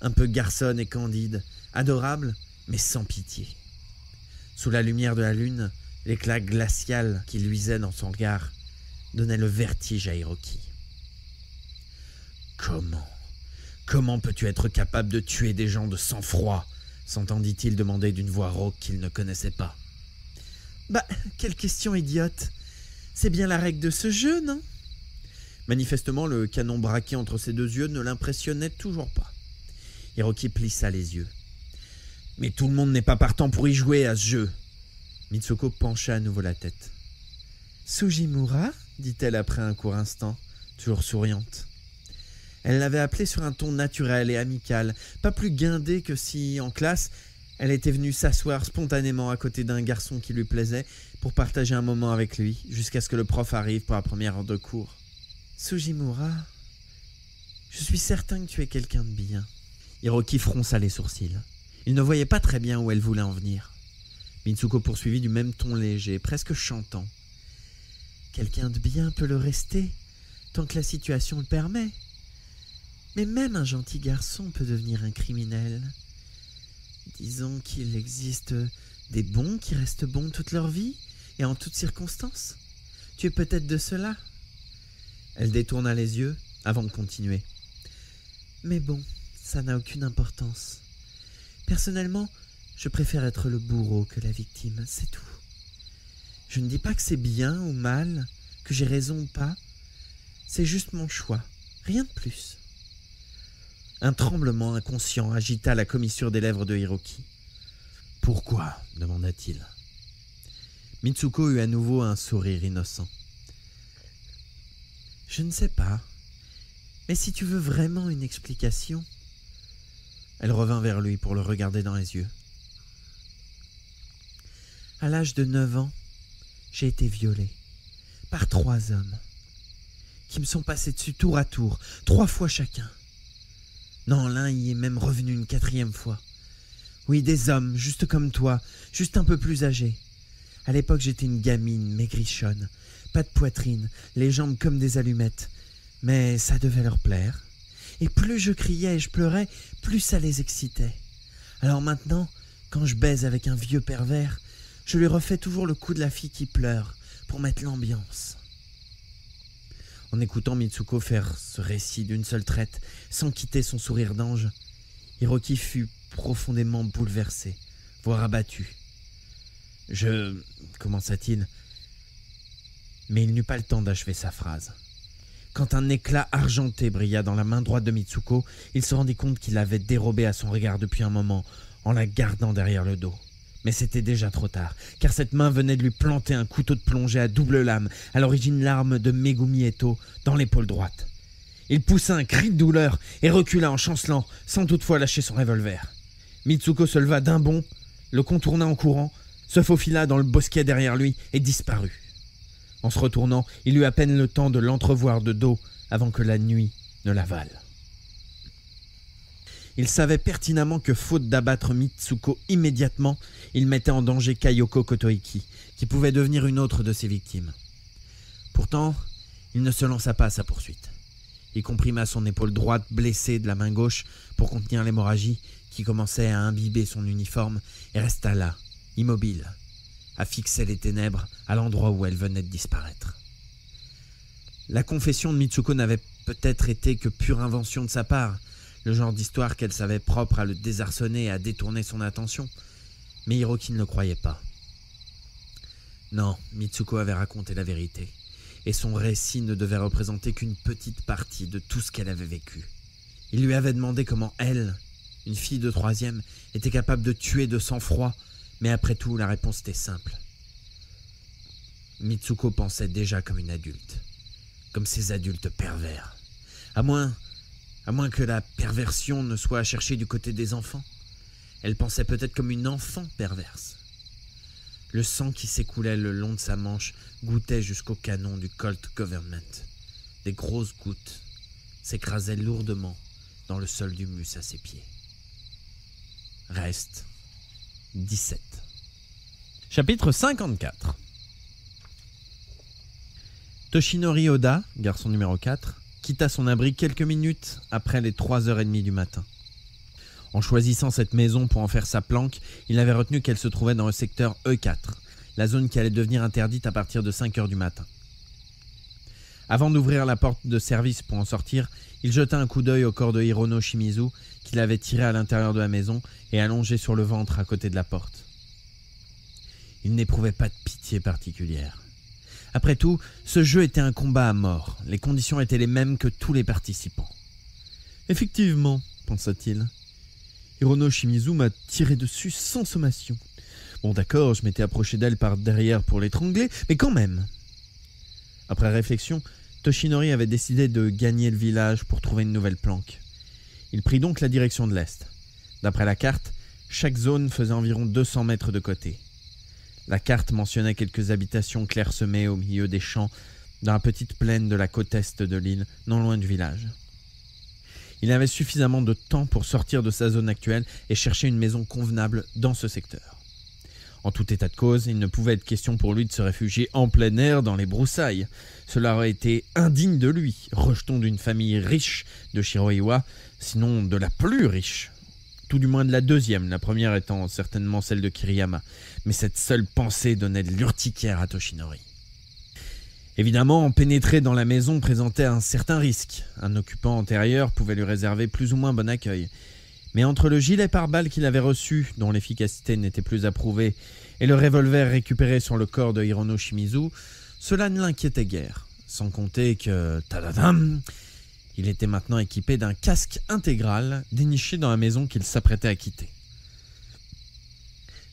un peu garçonne et candide, adorable, mais sans pitié. Sous la lumière de la lune, l'éclat glacial qui luisait dans son regard donnait le vertige à Hiroki. « Comment peux-tu être capable de tuer des gens de sang-froid ?» s'entendit-il demander d'une voix rauque qu'il ne connaissait pas. « Bah, quelle question idiote. C'est bien la règle de ce jeu, non ?» Manifestement, le canon braqué entre ses deux yeux ne l'impressionnait toujours pas. Hiroki plissa les yeux. « Mais tout le monde n'est pas partant pour y jouer à ce jeu. » Mitsuko pencha à nouveau la tête. « Sujimura ?» dit-elle après un court instant, toujours souriante. Elle l'avait appelé sur un ton naturel et amical, pas plus guindé que si, en classe, elle était venue s'asseoir spontanément à côté d'un garçon qui lui plaisait pour partager un moment avec lui, jusqu'à ce que le prof arrive pour la première heure de cours. « Sujimura, je suis certain que tu es quelqu'un de bien. » Hiroki fronça les sourcils. Il ne voyait pas très bien où elle voulait en venir. Mitsuko poursuivit du même ton léger, presque chantant. « Quelqu'un de bien peut le rester, tant que la situation le permet. Mais même un gentil garçon peut devenir un criminel. Disons qu'il existe des bons qui restent bons toute leur vie et en toutes circonstances. Tu es peut-être de cela. » Elle détourna les yeux avant de continuer. « Mais bon, ça n'a aucune importance. Personnellement, je préfère être le bourreau que la victime, c'est tout. Je ne dis pas que c'est bien ou mal, que j'ai raison ou pas. C'est juste mon choix, rien de plus. » Un tremblement inconscient agita la commissure des lèvres de Hiroki. « Pourquoi ?» demanda-t-il. Mitsuko eut à nouveau un sourire innocent. « Je ne sais pas. Mais si tu veux vraiment une explication... » Elle revint vers lui pour le regarder dans les yeux. « À l'âge de 9 ans, j'ai été violée par 3 hommes qui me sont passés dessus tour à tour, 3 fois chacun. Non, l'un y est même revenu une 4e fois. Oui, des hommes, juste comme toi, juste un peu plus âgés. À l'époque, j'étais une gamine maigrichonne, pas de poitrine, les jambes comme des allumettes. Mais ça devait leur plaire. Et plus je criais et je pleurais, plus ça les excitait. Alors maintenant, quand je baise avec un vieux pervers, je lui refais toujours le coup de la fille qui pleure, pour mettre l'ambiance. » En écoutant Mitsuko faire ce récit d'une seule traite, sans quitter son sourire d'ange, Hiroki fut profondément bouleversé, voire abattu. « commença-t-il, mais il n'eut pas le temps d'achever sa phrase. Quand un éclat argenté brilla dans la main droite de Mitsuko, il se rendit compte qu'il l'avait dérobée à son regard depuis un moment, en la gardant derrière le dos. Mais c'était déjà trop tard, car cette main venait de lui planter un couteau de plongée à double lame, à l'origine l'arme de Megumi Eto, dans l'épaule droite. Il poussa un cri de douleur et recula en chancelant, sans toutefois lâcher son revolver. Mitsuko se leva d'un bond, le contourna en courant, se faufila dans le bosquet derrière lui et disparut. En se retournant, il eut à peine le temps de l'entrevoir de dos avant que la nuit ne l'avale. Il savait pertinemment que faute d'abattre Mitsuko immédiatement, il mettait en danger Kayoko Kotoiki, qui pouvait devenir une autre de ses victimes. Pourtant, il ne se lança pas à sa poursuite. Il comprima son épaule droite blessée de la main gauche pour contenir l'hémorragie qui commençait à imbiber son uniforme et resta là, immobile, à fixer les ténèbres à l'endroit où elle venait de disparaître. La confession de Mitsuko n'avait peut-être été que pure invention de sa part, le genre d'histoire qu'elle savait propre à le désarçonner et à détourner son attention, mais Hiroki ne le croyait pas. Non, Mitsuko avait raconté la vérité, et son récit ne devait représenter qu'une petite partie de tout ce qu'elle avait vécu. Il lui avait demandé comment elle, une fille de 3e, était capable de tuer de sang-froid, mais après tout, la réponse était simple. Mitsuko pensait déjà comme une adulte, comme ces adultes pervers. À moins que la perversion ne soit à chercher du côté des enfants. Elle pensait peut-être comme une enfant perverse. Le sang qui s'écoulait le long de sa manche goûtait jusqu'au canon du Colt Government. Des grosses gouttes s'écrasaient lourdement dans le sol d'humus à ses pieds. Reste 17. Chapitre 54. Toshinori Oda, garçon numéro 4, quitta son abri quelques minutes après les 3h30 du matin. En choisissant cette maison pour en faire sa planque, il avait retenu qu'elle se trouvait dans le secteur E4, la zone qui allait devenir interdite à partir de 5h du matin. Avant d'ouvrir la porte de service pour en sortir, il jeta un coup d'œil au corps de Hirono Shimizu qu'il avait tiré à l'intérieur de la maison et allongé sur le ventre à côté de la porte. Il n'éprouvait pas de pitié particulière. Après tout, ce jeu était un combat à mort. Les conditions étaient les mêmes que tous les participants. « Effectivement, pensa-t-il. Hirono Shimizu m'a tiré dessus sans sommation. Bon d'accord, je m'étais approché d'elle par derrière pour l'étrangler, mais quand même. » Après réflexion, Toshinori avait décidé de gagner le village pour trouver une nouvelle planque. Il prit donc la direction de l'est. D'après la carte, chaque zone faisait environ 200 mètres de côté. La carte mentionnait quelques habitations clairsemées au milieu des champs dans la petite plaine de la côte est de l'île, non loin du village. Il avait suffisamment de temps pour sortir de sa zone actuelle et chercher une maison convenable dans ce secteur. En tout état de cause, il ne pouvait être question pour lui de se réfugier en plein air dans les broussailles. Cela aurait été indigne de lui, rejeton d'une famille riche de Shiroiwa, sinon de la plus riche. Tout du moins de la deuxième, la première étant certainement celle de Kiriyama. Mais cette seule pensée donnait de l'urticaire à Toshinori. Évidemment, pénétrer dans la maison présentait un certain risque. Un occupant antérieur pouvait lui réserver plus ou moins bon accueil. Mais entre le gilet pare-balles qu'il avait reçu, dont l'efficacité n'était plus approuvée, et le revolver récupéré sur le corps de Hirono Shimizu, cela ne l'inquiétait guère. Sans compter que... tadadam, il était maintenant équipé d'un casque intégral déniché dans la maison qu'il s'apprêtait à quitter.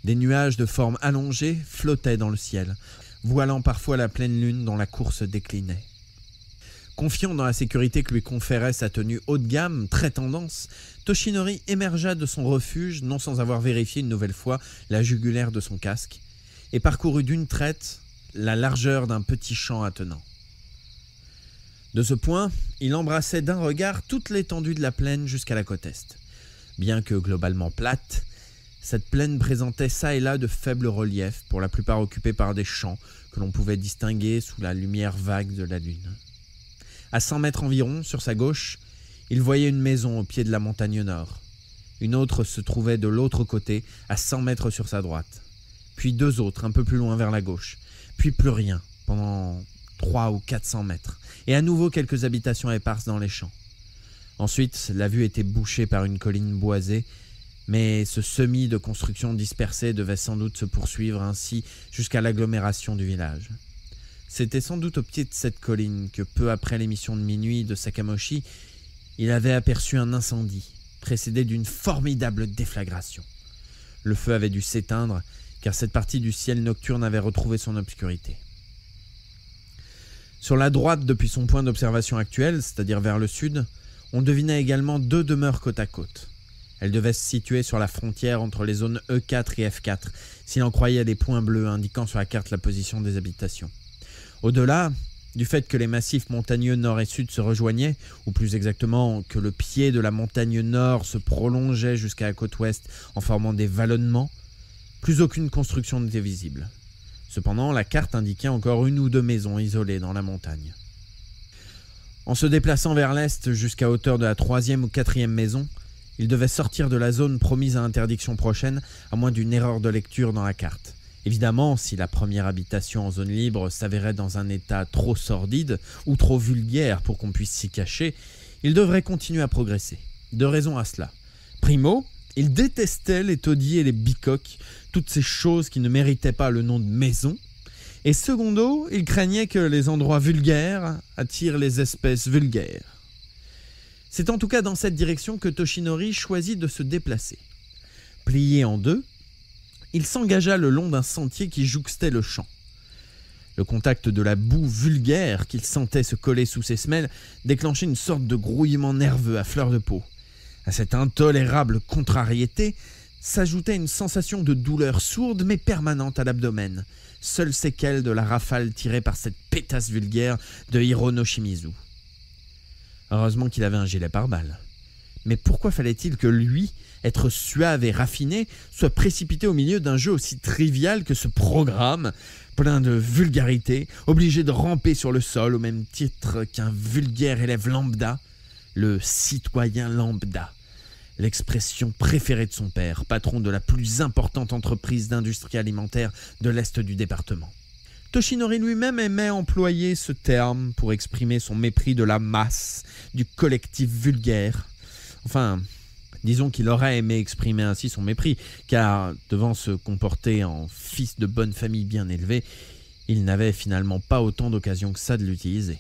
Des nuages de forme allongée flottaient dans le ciel, voilant parfois la pleine lune dont la course déclinait. Confiant dans la sécurité que lui conférait sa tenue haut de gamme, très tendance, Toshinori émergea de son refuge, non sans avoir vérifié une nouvelle fois la jugulaire de son casque, et parcourut d'une traite la largeur d'un petit champ attenant. De ce point, il embrassait d'un regard toute l'étendue de la plaine jusqu'à la côte est. Bien que globalement plate, cette plaine présentait çà et là de faibles reliefs, pour la plupart occupés par des champs que l'on pouvait distinguer sous la lumière vague de la lune. À 100 mètres environ, sur sa gauche, il voyait une maison au pied de la montagne nord. Une autre se trouvait de l'autre côté, à 100 mètres sur sa droite. Puis deux autres, un peu plus loin vers la gauche. Puis plus rien, pendant 300 ou 400 mètres. Et à nouveau quelques habitations éparses dans les champs. Ensuite, la vue était bouchée par une colline boisée, mais ce semis de constructions dispersées devait sans doute se poursuivre ainsi jusqu'à l'agglomération du village. C'était sans doute au pied de cette colline que, peu après l'émission de minuit de Sakamoshi, il avait aperçu un incendie, précédé d'une formidable déflagration. Le feu avait dû s'éteindre, car cette partie du ciel nocturne avait retrouvé son obscurité. Sur la droite, depuis son point d'observation actuel, c'est-à-dire vers le sud, on devinait également 2 demeures côte à côte. Elles devaient se situer sur la frontière entre les zones E4 et F4, si l'on croyait des points bleus indiquant sur la carte la position des habitations. Au-delà, du fait que les massifs montagneux nord et sud se rejoignaient, ou plus exactement que le pied de la montagne nord se prolongeait jusqu'à la côte ouest en formant des vallonnements, plus aucune construction n'était visible. Cependant, la carte indiquait encore 1 ou 2 maisons isolées dans la montagne. En se déplaçant vers l'est jusqu'à hauteur de la 3e ou 4e maison, il devait sortir de la zone promise à interdiction prochaine, à moins d'une erreur de lecture dans la carte. Évidemment, si la première habitation en zone libre s'avérait dans un état trop sordide ou trop vulgaire pour qu'on puisse s'y cacher, il devrait continuer à progresser. 2 raisons à cela. Primo, il détestait les taudis et les bicoques, toutes ces choses qui ne méritaient pas le nom de maison. Et secondo, il craignait que les endroits vulgaires attirent les espèces vulgaires. C'est en tout cas dans cette direction que Toshinori choisit de se déplacer. Plié en 2, il s'engagea le long d'un sentier qui jouxtait le champ. Le contact de la boue vulgaire qu'il sentait se coller sous ses semelles déclenchait une sorte de grouillement nerveux à fleur de peau. À cette intolérable contrariété s'ajoutait une sensation de douleur sourde mais permanente à l'abdomen, seule séquelle de la rafale tirée par cette pétasse vulgaire de Hirono Shimizu. Heureusement qu'il avait un gilet pare-balles. Mais pourquoi fallait-il que lui, être suave et raffiné, soit précipité au milieu d'un jeu aussi trivial que ce programme, plein de vulgarité, obligé de ramper sur le sol au même titre qu'un vulgaire élève lambda, le citoyen lambda, l'expression préférée de son père, patron de la plus importante entreprise d'industrie alimentaire de l'est du département. Toshinori lui-même aimait employer ce terme pour exprimer son mépris de la masse, du collectif vulgaire. Enfin, disons qu'il aurait aimé exprimer ainsi son mépris, car devant se comporter en fils de bonne famille bien élevé, il n'avait finalement pas autant d'occasion que ça de l'utiliser.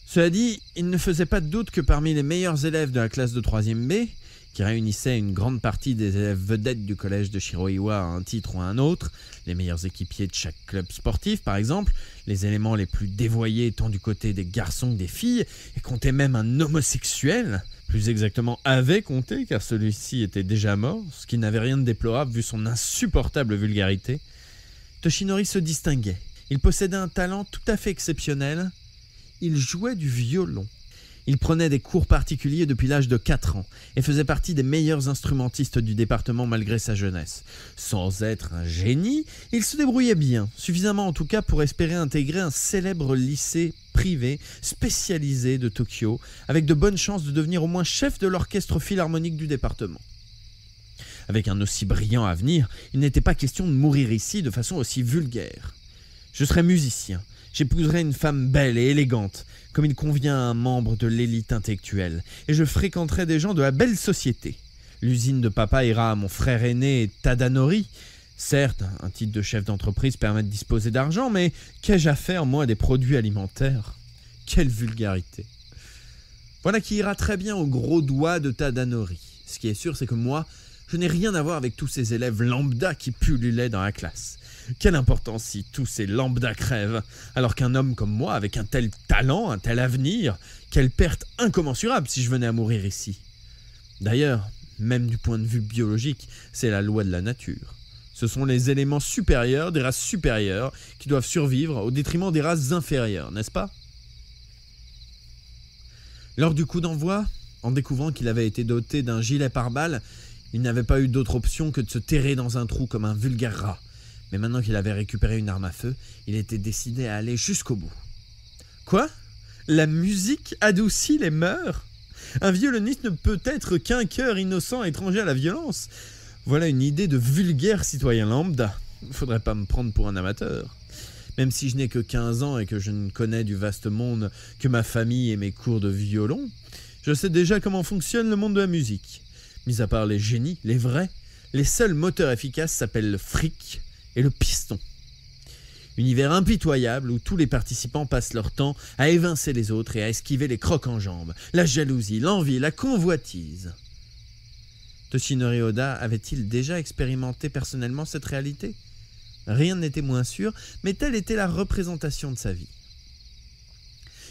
Cela dit, il ne faisait pas de doute que parmi les meilleurs élèves de la classe de 3e B, qui réunissait une grande partie des élèves vedettes du collège de Shiroiwa à un titre ou à un autre, les meilleurs équipiers de chaque club sportif par exemple, les éléments les plus dévoyés tant du côté des garçons que des filles, et comptait même un homosexuel, plus exactement avait compté car celui-ci était déjà mort, ce qui n'avait rien de déplorable vu son insupportable vulgarité. Toshinori se distinguait, il possédait un talent tout à fait exceptionnel, il jouait du violon. Il prenait des cours particuliers depuis l'âge de 4 ans et faisait partie des meilleurs instrumentistes du département malgré sa jeunesse. Sans être un génie, il se débrouillait bien, suffisamment en tout cas pour espérer intégrer un célèbre lycée privé spécialisé de Tokyo, avec de bonnes chances de devenir au moins chef de l'orchestre philharmonique du département. Avec un aussi brillant avenir, il n'était pas question de mourir ici de façon aussi vulgaire. Je serais musicien. J'épouserai une femme belle et élégante, comme il convient à un membre de l'élite intellectuelle, et je fréquenterai des gens de la belle société. L'usine de papa ira à mon frère aîné Tadanori. Certes, un titre de chef d'entreprise permet de disposer d'argent, mais qu'ai-je à faire, moi, des produits alimentaires? Quelle vulgarité! Voilà qui ira très bien au gros doigt de Tadanori. Ce qui est sûr, c'est que moi, je n'ai rien à voir avec tous ces élèves lambda qui pullulaient dans la classe. Quelle importance si tous ces lambda crèvent, alors qu'un homme comme moi, avec un tel talent, un tel avenir, quelle perte incommensurable si je venais à mourir ici. D'ailleurs, même du point de vue biologique, c'est la loi de la nature. Ce sont les éléments supérieurs des races supérieures qui doivent survivre au détriment des races inférieures, n'est-ce pas? Lors du coup d'envoi, en découvrant qu'il avait été doté d'un gilet pare-balles, il n'avait pas eu d'autre option que de se terrer dans un trou comme un vulgaire rat. Mais maintenant qu'il avait récupéré une arme à feu, il était décidé à aller jusqu'au bout. Quoi? La musique adoucit les mœurs? Un violoniste ne peut être qu'un cœur innocent étranger à la violence. Voilà une idée de vulgaire citoyen lambda. Faudrait pas me prendre pour un amateur. Même si je n'ai que 15 ans et que je ne connais du vaste monde que ma famille et mes cours de violon, je sais déjà comment fonctionne le monde de la musique. Mis à part les génies, les vrais, les seuls moteurs efficaces s'appellent le fric et le piston. Univers impitoyable où tous les participants passent leur temps à évincer les autres et à esquiver les crocs en jambes, la jalousie, l'envie, la convoitise. Toshinori Oda avait-il déjà expérimenté personnellement cette réalité? Rien n'était moins sûr, mais telle était la représentation de sa vie.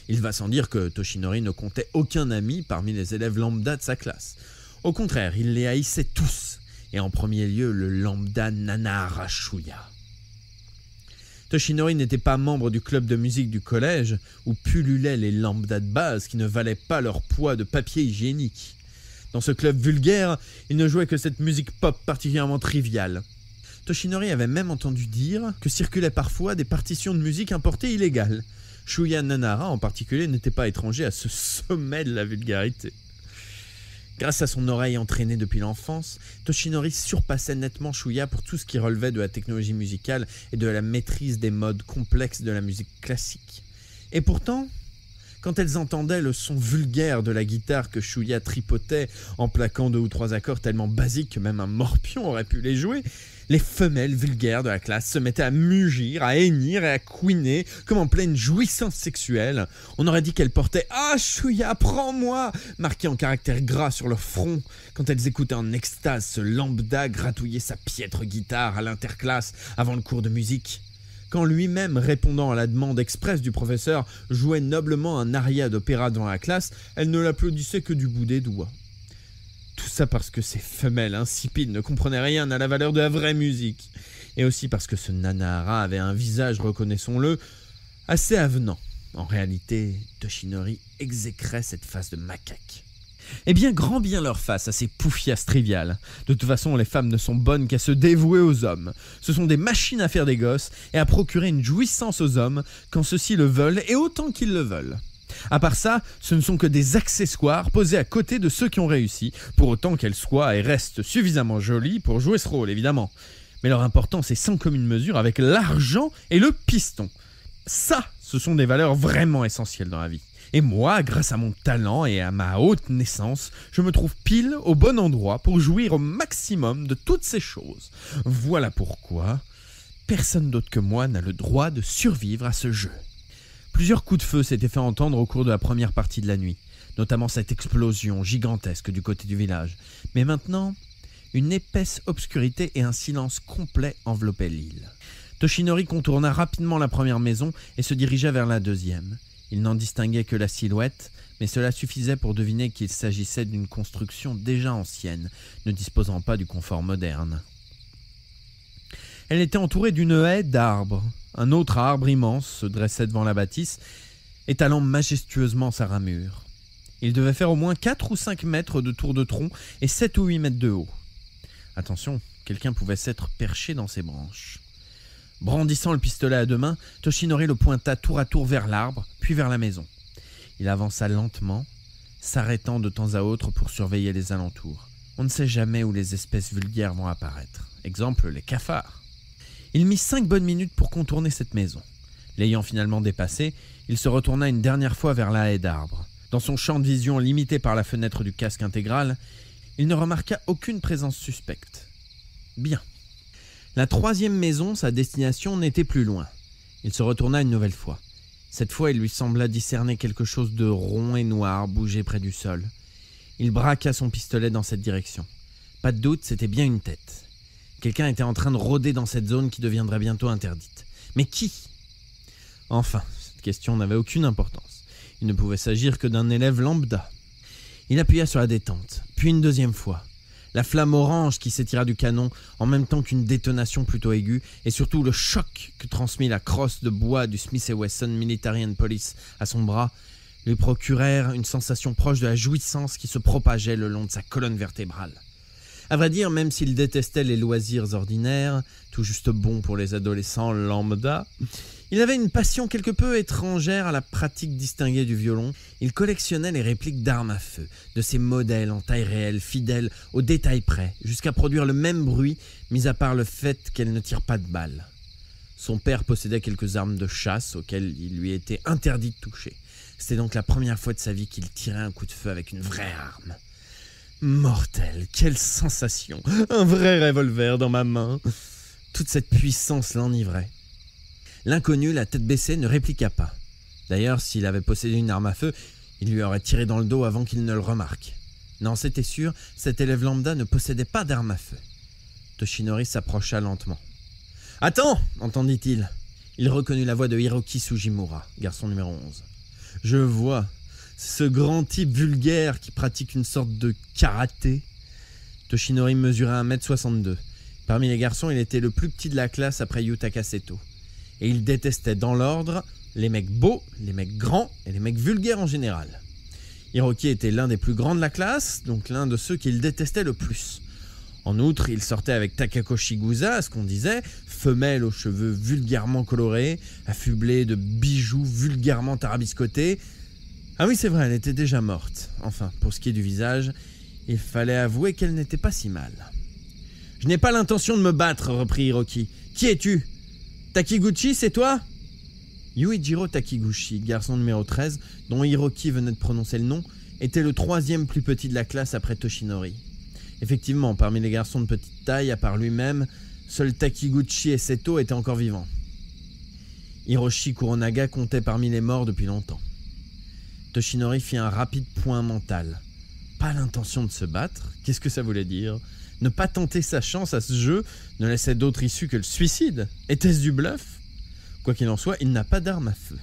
Il va sans dire que Toshinori ne comptait aucun ami parmi les élèves lambda de sa classe. Au contraire, il les haïssait tous, et en premier lieu le lambda Nanahara Shuya. Toshinori n'était pas membre du club de musique du collège, où pullulaient les lambdas de base qui ne valaient pas leur poids de papier hygiénique. Dans ce club vulgaire, il ne jouait que cette musique pop particulièrement triviale. Toshinori avait même entendu dire que circulaient parfois des partitions de musique importées illégales. Shuya Nanahara en particulier n'était pas étranger à ce sommet de la vulgarité. Grâce à son oreille entraînée depuis l'enfance, Toshinori surpassait nettement Shuya pour tout ce qui relevait de la technologie musicale et de la maîtrise des modes complexes de la musique classique. Et pourtant, quand elles entendaient le son vulgaire de la guitare que Shuya tripotait en plaquant 2 ou 3 accords tellement basiques que même un morpion aurait pu les jouer, les femelles vulgaires de la classe se mettaient à mugir, à hennir et à couiner comme en pleine jouissance sexuelle. On aurait dit qu'elles portaient « Ah, Shuya, prends-moi » marqué en caractères gras sur leur front quand elles écoutaient en extase ce lambda gratouiller sa piètre guitare à l'interclasse avant le cours de musique. Quand lui-même, répondant à la demande expresse du professeur, jouait noblement un aria d'opéra devant la classe, elle ne l'applaudissait que du bout des doigts. Tout ça parce que ces femelles insipides ne comprenaient rien à la valeur de la vraie musique. Et aussi parce que ce Nanahara avait un visage, reconnaissons-le, assez avenant. En réalité, Toshinori exécrait cette face de macaque. Eh bien, grand bien leur face à ces poufiasses triviales. De toute façon, les femmes ne sont bonnes qu'à se dévouer aux hommes. Ce sont des machines à faire des gosses et à procurer une jouissance aux hommes quand ceux-ci le veulent et autant qu'ils le veulent. À part ça, ce ne sont que des accessoires posés à côté de ceux qui ont réussi, pour autant qu'elles soient et restent suffisamment jolies pour jouer ce rôle, évidemment. Mais leur importance est sans commune mesure avec l'argent et le piston. Ça, ce sont des valeurs vraiment essentielles dans la vie. Et moi, grâce à mon talent et à ma haute naissance, je me trouve pile au bon endroit pour jouir au maximum de toutes ces choses. Voilà pourquoi personne d'autre que moi n'a le droit de survivre à ce jeu. Plusieurs coups de feu s'étaient fait entendre au cours de la première partie de la nuit, notamment cette explosion gigantesque du côté du village. Mais maintenant, une épaisse obscurité et un silence complet enveloppaient l'île. Toshinori contourna rapidement la première maison et se dirigea vers la deuxième. Il n'en distinguait que la silhouette, mais cela suffisait pour deviner qu'il s'agissait d'une construction déjà ancienne, ne disposant pas du confort moderne. Elle était entourée d'une haie d'arbres. Un autre arbre immense se dressait devant la bâtisse, étalant majestueusement sa ramure. Il devait faire au moins 4 ou 5 mètres de tour de tronc et 7 ou 8 mètres de haut. Attention, quelqu'un pouvait s'être perché dans ses branches. Brandissant le pistolet à 2 mains, Toshinori le pointa tour à tour vers l'arbre, puis vers la maison. Il avança lentement, s'arrêtant de temps à autre pour surveiller les alentours. On ne sait jamais où les espèces vulgaires vont apparaître. Exemple, les cafards. Il mit 5 bonnes minutes pour contourner cette maison. L'ayant finalement dépassée, il se retourna une dernière fois vers la haie d'arbres. Dans son champ de vision limité par la fenêtre du casque intégral, il ne remarqua aucune présence suspecte. Bien. La 3e maison, sa destination, n'était plus loin. Il se retourna une nouvelle fois. Cette fois, il lui sembla discerner quelque chose de rond et noir bouger près du sol. Il braqua son pistolet dans cette direction. Pas de doute, c'était bien une tête. Quelqu'un était en train de rôder dans cette zone qui deviendrait bientôt interdite. Mais qui ? Enfin, cette question n'avait aucune importance. Il ne pouvait s'agir que d'un élève lambda. Il appuya sur la détente, puis une deuxième fois. La flamme orange qui s'étira du canon en même temps qu'une détonation plutôt aiguë et surtout le choc que transmit la crosse de bois du Smith & Wesson Military and Police à son bras lui procurèrent une sensation proche de la jouissance qui se propageait le long de sa colonne vertébrale. À vrai dire, même s'il détestait les loisirs ordinaires, tout juste bons pour les adolescents lambda, il avait une passion quelque peu étrangère à la pratique distinguée du violon. Il collectionnait les répliques d'armes à feu, de ces modèles en taille réelle, fidèles au détail près, jusqu'à produire le même bruit, mis à part le fait qu'elles ne tirent pas de balles. Son père possédait quelques armes de chasse auxquelles il lui était interdit de toucher. C'était donc la première fois de sa vie qu'il tirait un coup de feu avec une vraie arme. Mortel, quelle sensation! Un vrai revolver dans ma main! Toute cette puissance l'enivrait. L'inconnu, la tête baissée, ne répliqua pas. D'ailleurs, s'il avait possédé une arme à feu, il lui aurait tiré dans le dos avant qu'il ne le remarque. Non, c'était sûr, cet élève lambda ne possédait pas d'arme à feu. Toshinori s'approcha lentement. « Attends !» entendit-il. Il reconnut la voix de Hiroki Sugimura, garçon numéro 11. « Je vois, c'est ce grand type vulgaire qui pratique une sorte de karaté. » Toshinori mesurait 1m62. Parmi les garçons, il était le plus petit de la classe après Yutaka Seto. Et il détestait dans l'ordre les mecs beaux, les mecs grands et les mecs vulgaires en général. Hiroki était l'un des plus grands de la classe, donc l'un de ceux qu'il détestait le plus. En outre, il sortait avec Takako Shigusa, ce qu'on disait, femelle aux cheveux vulgairement colorés, affublée de bijoux vulgairement tarabiscotés. Ah oui, c'est vrai, elle était déjà morte. Enfin, pour ce qui est du visage, il fallait avouer qu'elle n'était pas si mal. « Je n'ai pas l'intention de me battre, reprit Hiroki. Qui es-tu ? Takiguchi, c'est toi ?» Yuichiro Takiguchi, garçon numéro 13, dont Hiroki venait de prononcer le nom, était le troisième plus petit de la classe après Toshinori. Effectivement, parmi les garçons de petite taille, à part lui-même, seuls Takiguchi et Seto étaient encore vivants. Hiroshi Kuronaga comptait parmi les morts depuis longtemps. Toshinori fit un rapide point mental. Pas l'intention de se battre ? Qu'est-ce que ça voulait dire ? Ne pas tenter sa chance à ce jeu ne laissait d'autre issue que le suicide. Était-ce du bluff ? Quoi qu'il en soit, il n'a pas d'arme à feu.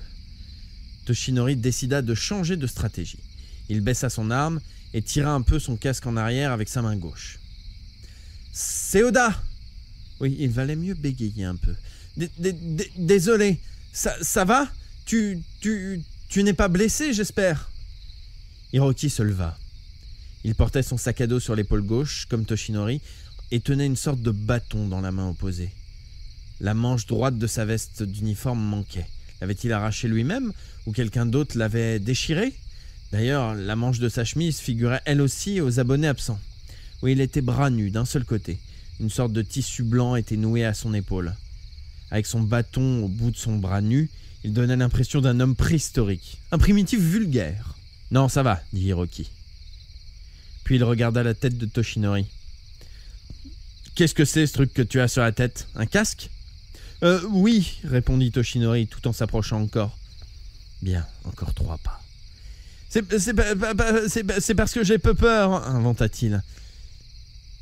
Toshinori décida de changer de stratégie. Il baissa son arme et tira un peu son casque en arrière avec sa main gauche. « C'est Oda !» Oui, il valait mieux bégayer un peu. « Désolé, ça va ? Tu n'es pas blessé, j'espère ?» Hiroki se leva. Il portait son sac à dos sur l'épaule gauche, comme Toshinori, et tenait une sorte de bâton dans la main opposée. La manche droite de sa veste d'uniforme manquait. L'avait-il arraché lui-même ou quelqu'un d'autre l'avait déchiré ? D'ailleurs, la manche de sa chemise figurait elle aussi aux abonnés absents. Oui, il était bras nu d'un seul côté. Une sorte de tissu blanc était noué à son épaule. Avec son bâton au bout de son bras nu, il donnait l'impression d'un homme préhistorique, un primitif vulgaire. « Non, ça va, » dit Hiroki. Puis il regarda la tête de Toshinori. « Qu'est-ce que c'est ce truc que tu as sur la tête ? Un casque ?»« Oui, » répondit Toshinori tout en s'approchant encore. « Bien, encore 3 pas. »« C'est parce que j'ai peu peur, » inventa-t-il.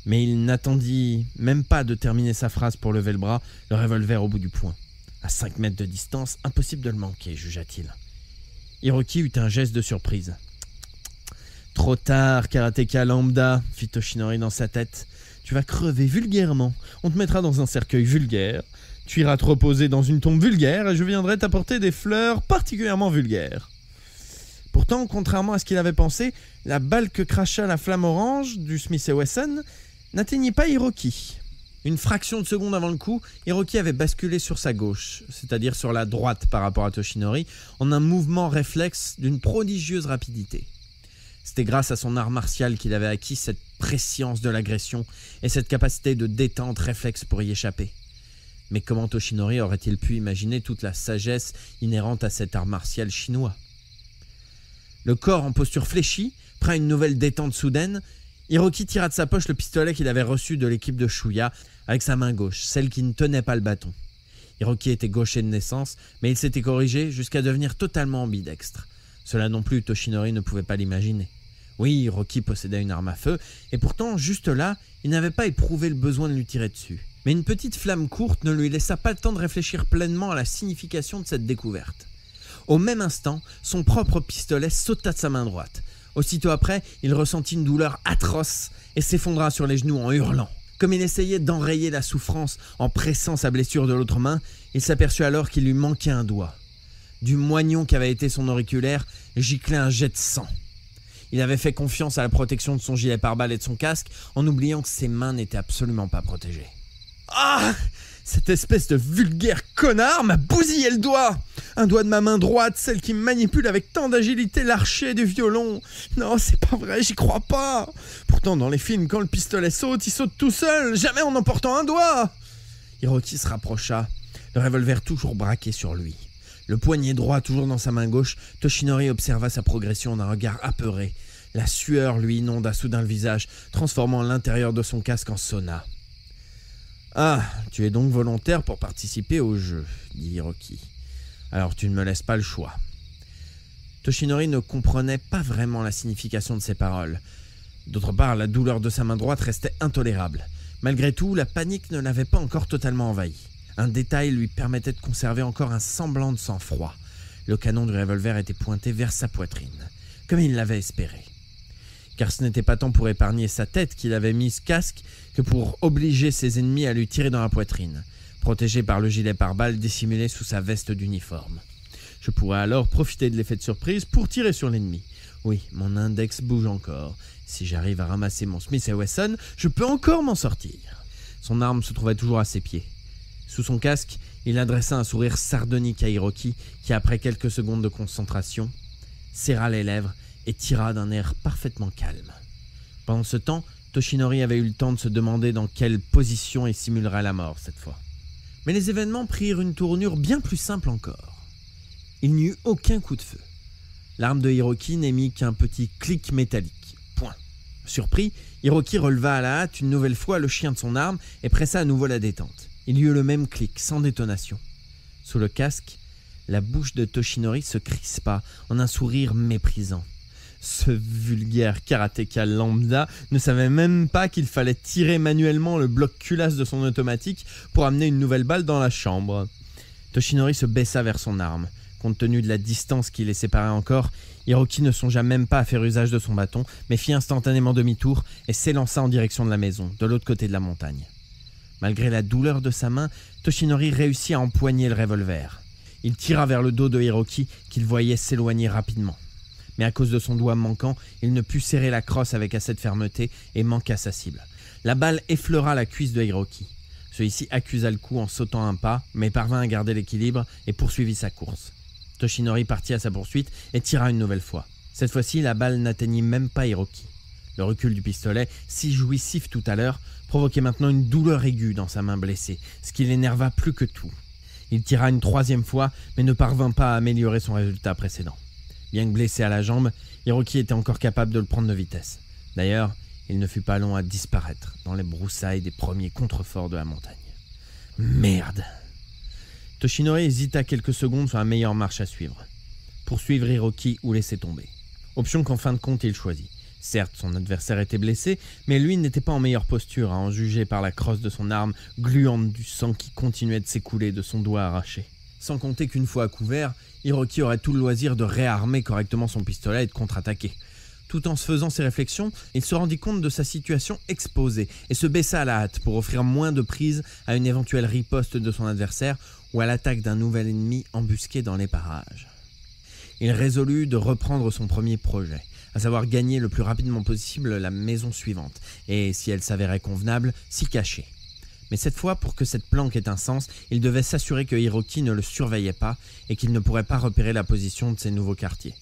Mais il n'attendit même pas de terminer sa phrase pour lever le bras, le revolver au bout du poing. À 5 mètres de distance, impossible de le manquer, jugea-t-il. Hiroki eut un geste de surprise. « Trop tard, karatéka lambda, » fit Toshinori dans sa tête. « Tu vas crever vulgairement. On te mettra dans un cercueil vulgaire. Tu iras te reposer dans une tombe vulgaire et je viendrai t'apporter des fleurs particulièrement vulgaires. » Pourtant, contrairement à ce qu'il avait pensé, la balle que cracha la flamme orange du Smith & Wesson n'atteignit pas Hiroki. Une fraction de seconde avant le coup, Hiroki avait basculé sur sa gauche, c'est-à-dire sur la droite par rapport à Toshinori, en un mouvement réflexe d'une prodigieuse rapidité. C'était grâce à son art martial qu'il avait acquis cette prescience de l'agression et cette capacité de détente réflexe pour y échapper. Mais comment Toshinori aurait-il pu imaginer toute la sagesse inhérente à cet art martial chinois ? Le corps en posture fléchie, prêt à une nouvelle détente soudaine, Hiroki tira de sa poche le pistolet qu'il avait reçu de l'équipe de Shuya avec sa main gauche, celle qui ne tenait pas le bâton. Hiroki était gaucher de naissance, mais il s'était corrigé jusqu'à devenir totalement ambidextre. Cela non plus, Toshinori ne pouvait pas l'imaginer. Oui, Hiroki possédait une arme à feu, et pourtant, juste là, il n'avait pas éprouvé le besoin de lui tirer dessus. Mais une petite flamme courte ne lui laissa pas le temps de réfléchir pleinement à la signification de cette découverte. Au même instant, son propre pistolet sauta de sa main droite. Aussitôt après, il ressentit une douleur atroce et s'effondra sur les genoux en hurlant. Comme il essayait d'enrayer la souffrance en pressant sa blessure de l'autre main, il s'aperçut alors qu'il lui manquait un doigt. Du moignon qu'avait été son auriculaire, giclait un jet de sang. Il avait fait confiance à la protection de son gilet pare-balles et de son casque, en oubliant que ses mains n'étaient absolument pas protégées. Ah ! Cette espèce de vulgaire connard m'a bousillé le doigt. Un doigt de ma main droite, celle qui manipule avec tant d'agilité l'archet du violon. Non, c'est pas vrai, j'y crois pas. Pourtant, dans les films, quand le pistolet saute, il saute tout seul, jamais en emportant un doigt. Hiroki se rapprocha, le revolver toujours braqué sur lui. Le poignet droit toujours dans sa main gauche, Toshinori observa sa progression d'un regard apeuré. La sueur lui inonda soudain le visage, transformant l'intérieur de son casque en sauna. « Ah, tu es donc volontaire pour participer au jeu, » dit Hiroki. « Alors tu ne me laisses pas le choix. » Toshinori ne comprenait pas vraiment la signification de ces paroles. D'autre part, la douleur de sa main droite restait intolérable. Malgré tout, la panique ne l'avait pas encore totalement envahi. Un détail lui permettait de conserver encore un semblant de sang-froid. Le canon du revolver était pointé vers sa poitrine, comme il l'avait espéré. Car ce n'était pas tant pour épargner sa tête qu'il avait mis ce casque que pour obliger ses ennemis à lui tirer dans la poitrine, protégé par le gilet pare-balles dissimulé sous sa veste d'uniforme. Je pourrais alors profiter de l'effet de surprise pour tirer sur l'ennemi. Oui, mon index bouge encore. Si j'arrive à ramasser mon Smith & Wesson, je peux encore m'en sortir. Son arme se trouvait toujours à ses pieds. Sous son casque, il adressa un sourire sardonique à Hiroki qui, après quelques secondes de concentration, serra les lèvres et tira d'un air parfaitement calme. Pendant ce temps, Toshinori avait eu le temps de se demander dans quelle position il simulerait la mort cette fois. Mais les événements prirent une tournure bien plus simple encore. Il n'y eut aucun coup de feu. L'arme de Hiroki n'émit qu'un petit clic métallique. Point. Surpris, Hiroki releva à la hâte une nouvelle fois le chien de son arme et pressa à nouveau la détente. Il y eut le même clic, sans détonation. Sous le casque, la bouche de Toshinori se crispa en un sourire méprisant. Ce vulgaire karatéka lambda ne savait même pas qu'il fallait tirer manuellement le bloc culasse de son automatique pour amener une nouvelle balle dans la chambre. Toshinori se baissa vers son arme. Compte tenu de la distance qui les séparait encore, Hiroki ne songea même pas à faire usage de son bâton, mais fit instantanément demi-tour et s'élança en direction de la maison, de l'autre côté de la montagne. Malgré la douleur de sa main, Toshinori réussit à empoigner le revolver. Il tira vers le dos de Hiroki qu'il voyait s'éloigner rapidement. Mais à cause de son doigt manquant, il ne put serrer la crosse avec assez de fermeté et manqua sa cible. La balle effleura la cuisse de Hiroki. Celui-ci accusa le coup en sautant un pas, mais parvint à garder l'équilibre et poursuivit sa course. Toshinori partit à sa poursuite et tira une nouvelle fois. Cette fois-ci, la balle n'atteignit même pas Hiroki. Le recul du pistolet, si jouissif tout à l'heure, provoquait maintenant une douleur aiguë dans sa main blessée, ce qui l'énerva plus que tout. Il tira une troisième fois, mais ne parvint pas à améliorer son résultat précédent. Bien que blessé à la jambe, Hiroki était encore capable de le prendre de vitesse. D'ailleurs, il ne fut pas long à disparaître dans les broussailles des premiers contreforts de la montagne. Merde! Toshinori hésita quelques secondes sur la meilleure marche à suivre. Poursuivre Hiroki ou laisser tomber. Option qu'en fin de compte il choisit. Certes, son adversaire était blessé, mais lui n'était pas en meilleure posture à en juger par la crosse de son arme gluante du sang qui continuait de s'écouler de son doigt arraché. Sans compter qu'une fois à couvert, Hiroki aurait tout le loisir de réarmer correctement son pistolet et de contre-attaquer. Tout en se faisant ses réflexions, il se rendit compte de sa situation exposée et se baissa à la hâte pour offrir moins de prise à une éventuelle riposte de son adversaire ou à l'attaque d'un nouvel ennemi embusqué dans les parages. Il résolut de reprendre son premier projet, à savoir gagner le plus rapidement possible la maison suivante, et si elle s'avérait convenable, s'y cacher. Mais cette fois, pour que cette planque ait un sens, il devait s'assurer que Hiroki ne le surveillait pas et qu'il ne pourrait pas repérer la position de ses nouveaux quartiers.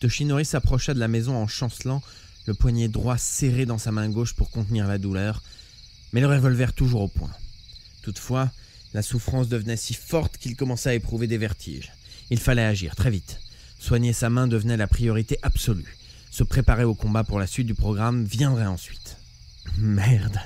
Toshinori s'approcha de la maison en chancelant, le poignet droit serré dans sa main gauche pour contenir la douleur, mais le revolver toujours au poing. Toutefois, la souffrance devenait si forte qu'il commença à éprouver des vertiges. Il fallait agir très vite. Soigner sa main devenait la priorité absolue. Se préparer au combat pour la suite du programme viendrait ensuite. Merde.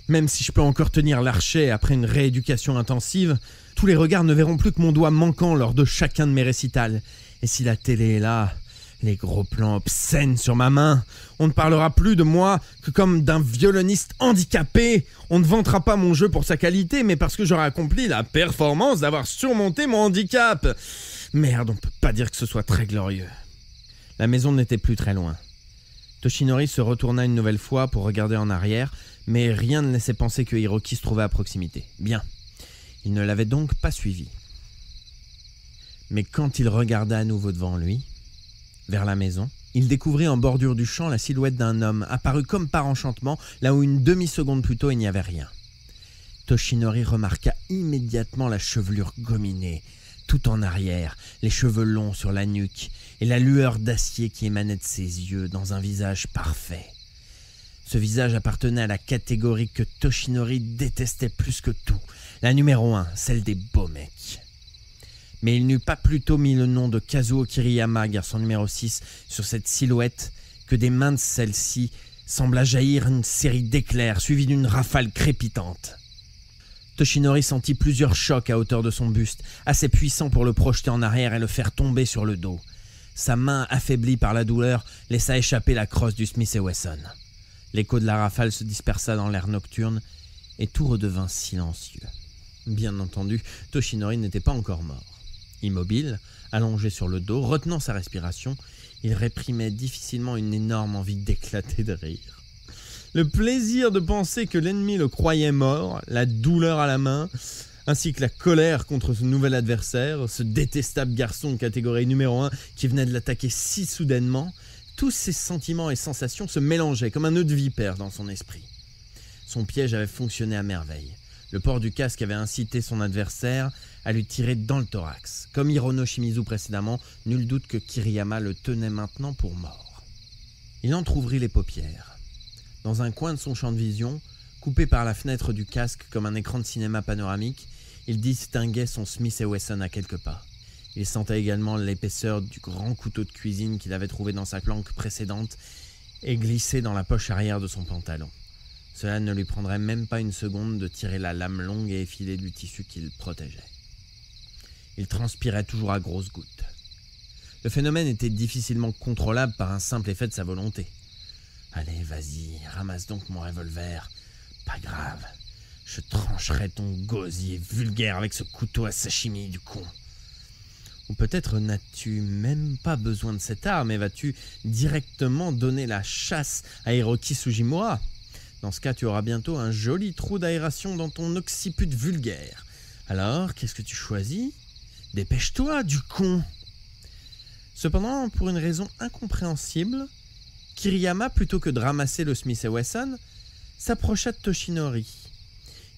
Même si je peux encore tenir l'archet après une rééducation intensive, tous les regards ne verront plus que mon doigt manquant lors de chacun de mes récitals. Et si la télé est là, les gros plans obscènes sur ma main, on ne parlera plus de moi que comme d'un violoniste handicapé. On ne vantera pas mon jeu pour sa qualité, mais parce que j'aurai accompli la performance d'avoir surmonté mon handicap. Merde, on peut pas dire que ce soit très glorieux. La maison n'était plus très loin. Toshinori se retourna une nouvelle fois pour regarder en arrière, mais rien ne laissait penser que Hiroki se trouvait à proximité. Bien, il ne l'avait donc pas suivi. Mais quand il regarda à nouveau devant lui, vers la maison, il découvrit en bordure du champ la silhouette d'un homme, apparu comme par enchantement, là où une demi-seconde plus tôt il n'y avait rien. Toshinori remarqua immédiatement la chevelure gominée, tout en arrière, les cheveux longs sur la nuque, et la lueur d'acier qui émanait de ses yeux dans un visage parfait. Ce visage appartenait à la catégorie que Toshinori détestait plus que tout, la numéro 1, celle des beaux mecs. Mais il n'eut pas plutôt mis le nom de Kazuo Kiriyama, garçon numéro 6, sur cette silhouette que des mains de celle-ci sembla jaillir une série d'éclairs suivie d'une rafale crépitante. Toshinori sentit plusieurs chocs à hauteur de son buste, assez puissants pour le projeter en arrière et le faire tomber sur le dos. Sa main, affaiblie par la douleur, laissa échapper la crosse du Smith & Wesson. L'écho de la rafale se dispersa dans l'air nocturne et tout redevint silencieux. Bien entendu, Toshinori n'était pas encore mort. Immobile, allongé sur le dos, retenant sa respiration, il réprimait difficilement une énorme envie d'éclater de rire. Le plaisir de penser que l'ennemi le croyait mort, la douleur à la main, ainsi que la colère contre ce nouvel adversaire, ce détestable garçon de catégorie numéro 1 qui venait de l'attaquer si soudainement, tous ces sentiments et sensations se mélangeaient comme un nœud de vipère dans son esprit. Son piège avait fonctionné à merveille. Le port du casque avait incité son adversaire à lui tirer dans le thorax. Comme Hirono Shimizu précédemment, nul doute que Kiriyama le tenait maintenant pour mort. Il entr'ouvrit les paupières. Dans un coin de son champ de vision, coupé par la fenêtre du casque comme un écran de cinéma panoramique, il distinguait son Smith & Wesson à quelques pas. Il sentait également l'épaisseur du grand couteau de cuisine qu'il avait trouvé dans sa planque précédente et glissé dans la poche arrière de son pantalon. Cela ne lui prendrait même pas une seconde de tirer la lame longue et effilée du tissu qu'il protégeait. Il transpirait toujours à grosses gouttes. Le phénomène était difficilement contrôlable par un simple effet de sa volonté. « Allez, vas-y, ramasse donc mon revolver. Pas grave, je trancherai ton gosier vulgaire avec ce couteau à sashimi du con. » Ou peut-être n'as-tu même pas besoin de cette arme et vas-tu directement donner la chasse à Hiroki Sugimura ? Dans ce cas, tu auras bientôt un joli trou d'aération dans ton occiput vulgaire. Alors, qu'est-ce que tu choisis ? Dépêche-toi, du con ! Cependant, pour une raison incompréhensible, Kiriyama, plutôt que de ramasser le Smith & Wesson, s'approcha de Toshinori.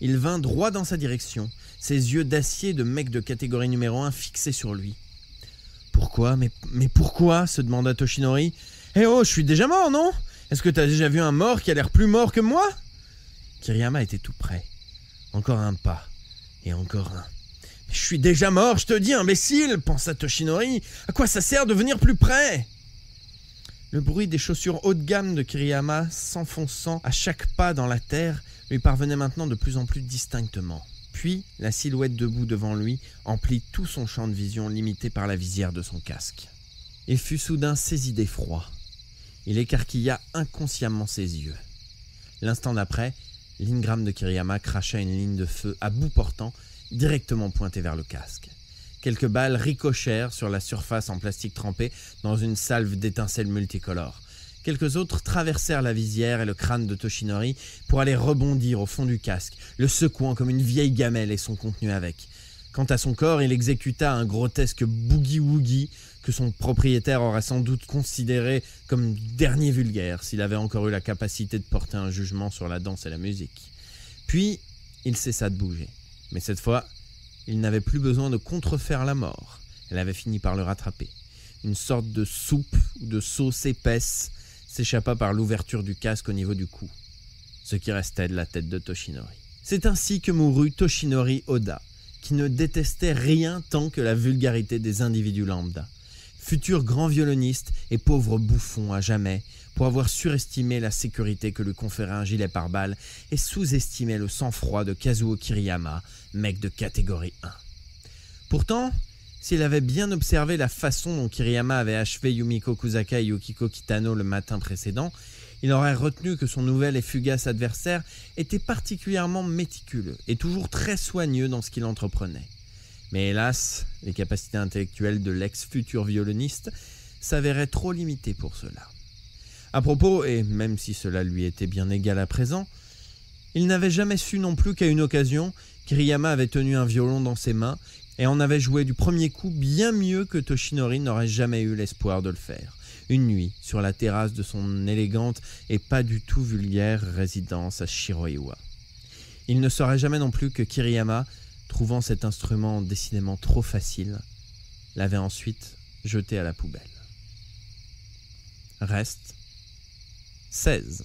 Il vint droit dans sa direction, ses yeux d'acier de mec de catégorie numéro 1 fixés sur lui. « Pourquoi ? Mais pourquoi ?» se demanda Toshinori. « Eh oh, je suis déjà mort, non ? Est-ce que t'as déjà vu un mort qui a l'air plus mort que moi ?» Kiriyama était tout près. Encore un pas, et encore un. « Je suis déjà mort, je te dis, imbécile !» pensa Toshinori. « À quoi ça sert de venir plus près ?» Le bruit des chaussures haut de gamme de Kiriyama s'enfonçant à chaque pas dans la terre lui parvenait maintenant de plus en plus distinctement. Puis, la silhouette debout devant lui emplit tout son champ de vision limité par la visière de son casque. Il fut soudain saisi d'effroi. Il écarquilla inconsciemment ses yeux. L'instant d'après, l'Ingram de Kiriyama cracha une ligne de feu à bout portant, directement pointée vers le casque. Quelques balles ricochèrent sur la surface en plastique trempé dans une salve d'étincelles multicolores. Quelques autres traversèrent la visière et le crâne de Toshinori pour aller rebondir au fond du casque, le secouant comme une vieille gamelle et son contenu avec. Quant à son corps, il exécuta un grotesque boogie-woogie que son propriétaire aurait sans doute considéré comme dernier vulgaire s'il avait encore eu la capacité de porter un jugement sur la danse et la musique. Puis, il cessa de bouger. Mais cette fois, il n'avait plus besoin de contrefaire la mort. Elle avait fini par le rattraper. Une sorte de soupe ou de sauce épaisse s'échappa par l'ouverture du casque au niveau du cou. Ce qui restait de la tête de Toshinori. C'est ainsi que mourut Toshinori Oda, qui ne détestait rien tant que la vulgarité des individus lambda. Futur grand violoniste et pauvre bouffon à jamais, pour avoir surestimé la sécurité que lui conférait un gilet pare-balles et sous-estimé le sang-froid de Kazuo Kiriyama, mec de catégorie 1. Pourtant, s'il avait bien observé la façon dont Kiriyama avait achevé Yumiko Kusaka et Yukiko Kitano le matin précédent, il aurait retenu que son nouvel et fugace adversaire était particulièrement méticuleux et toujours très soigneux dans ce qu'il entreprenait. Mais hélas, les capacités intellectuelles de l'ex-futur violoniste s'avéraient trop limitées pour cela. À propos, et même si cela lui était bien égal à présent, il n'avait jamais su non plus qu'à une occasion, Kiriyama avait tenu un violon dans ses mains et en avait joué du premier coup bien mieux que Toshinori n'aurait jamais eu l'espoir de le faire. Une nuit, sur la terrasse de son élégante et pas du tout vulgaire résidence à Shiroiwa. Il ne saurait jamais non plus que Kiriyama, trouvant cet instrument décidément trop facile, l'avait ensuite jeté à la poubelle. Reste 16.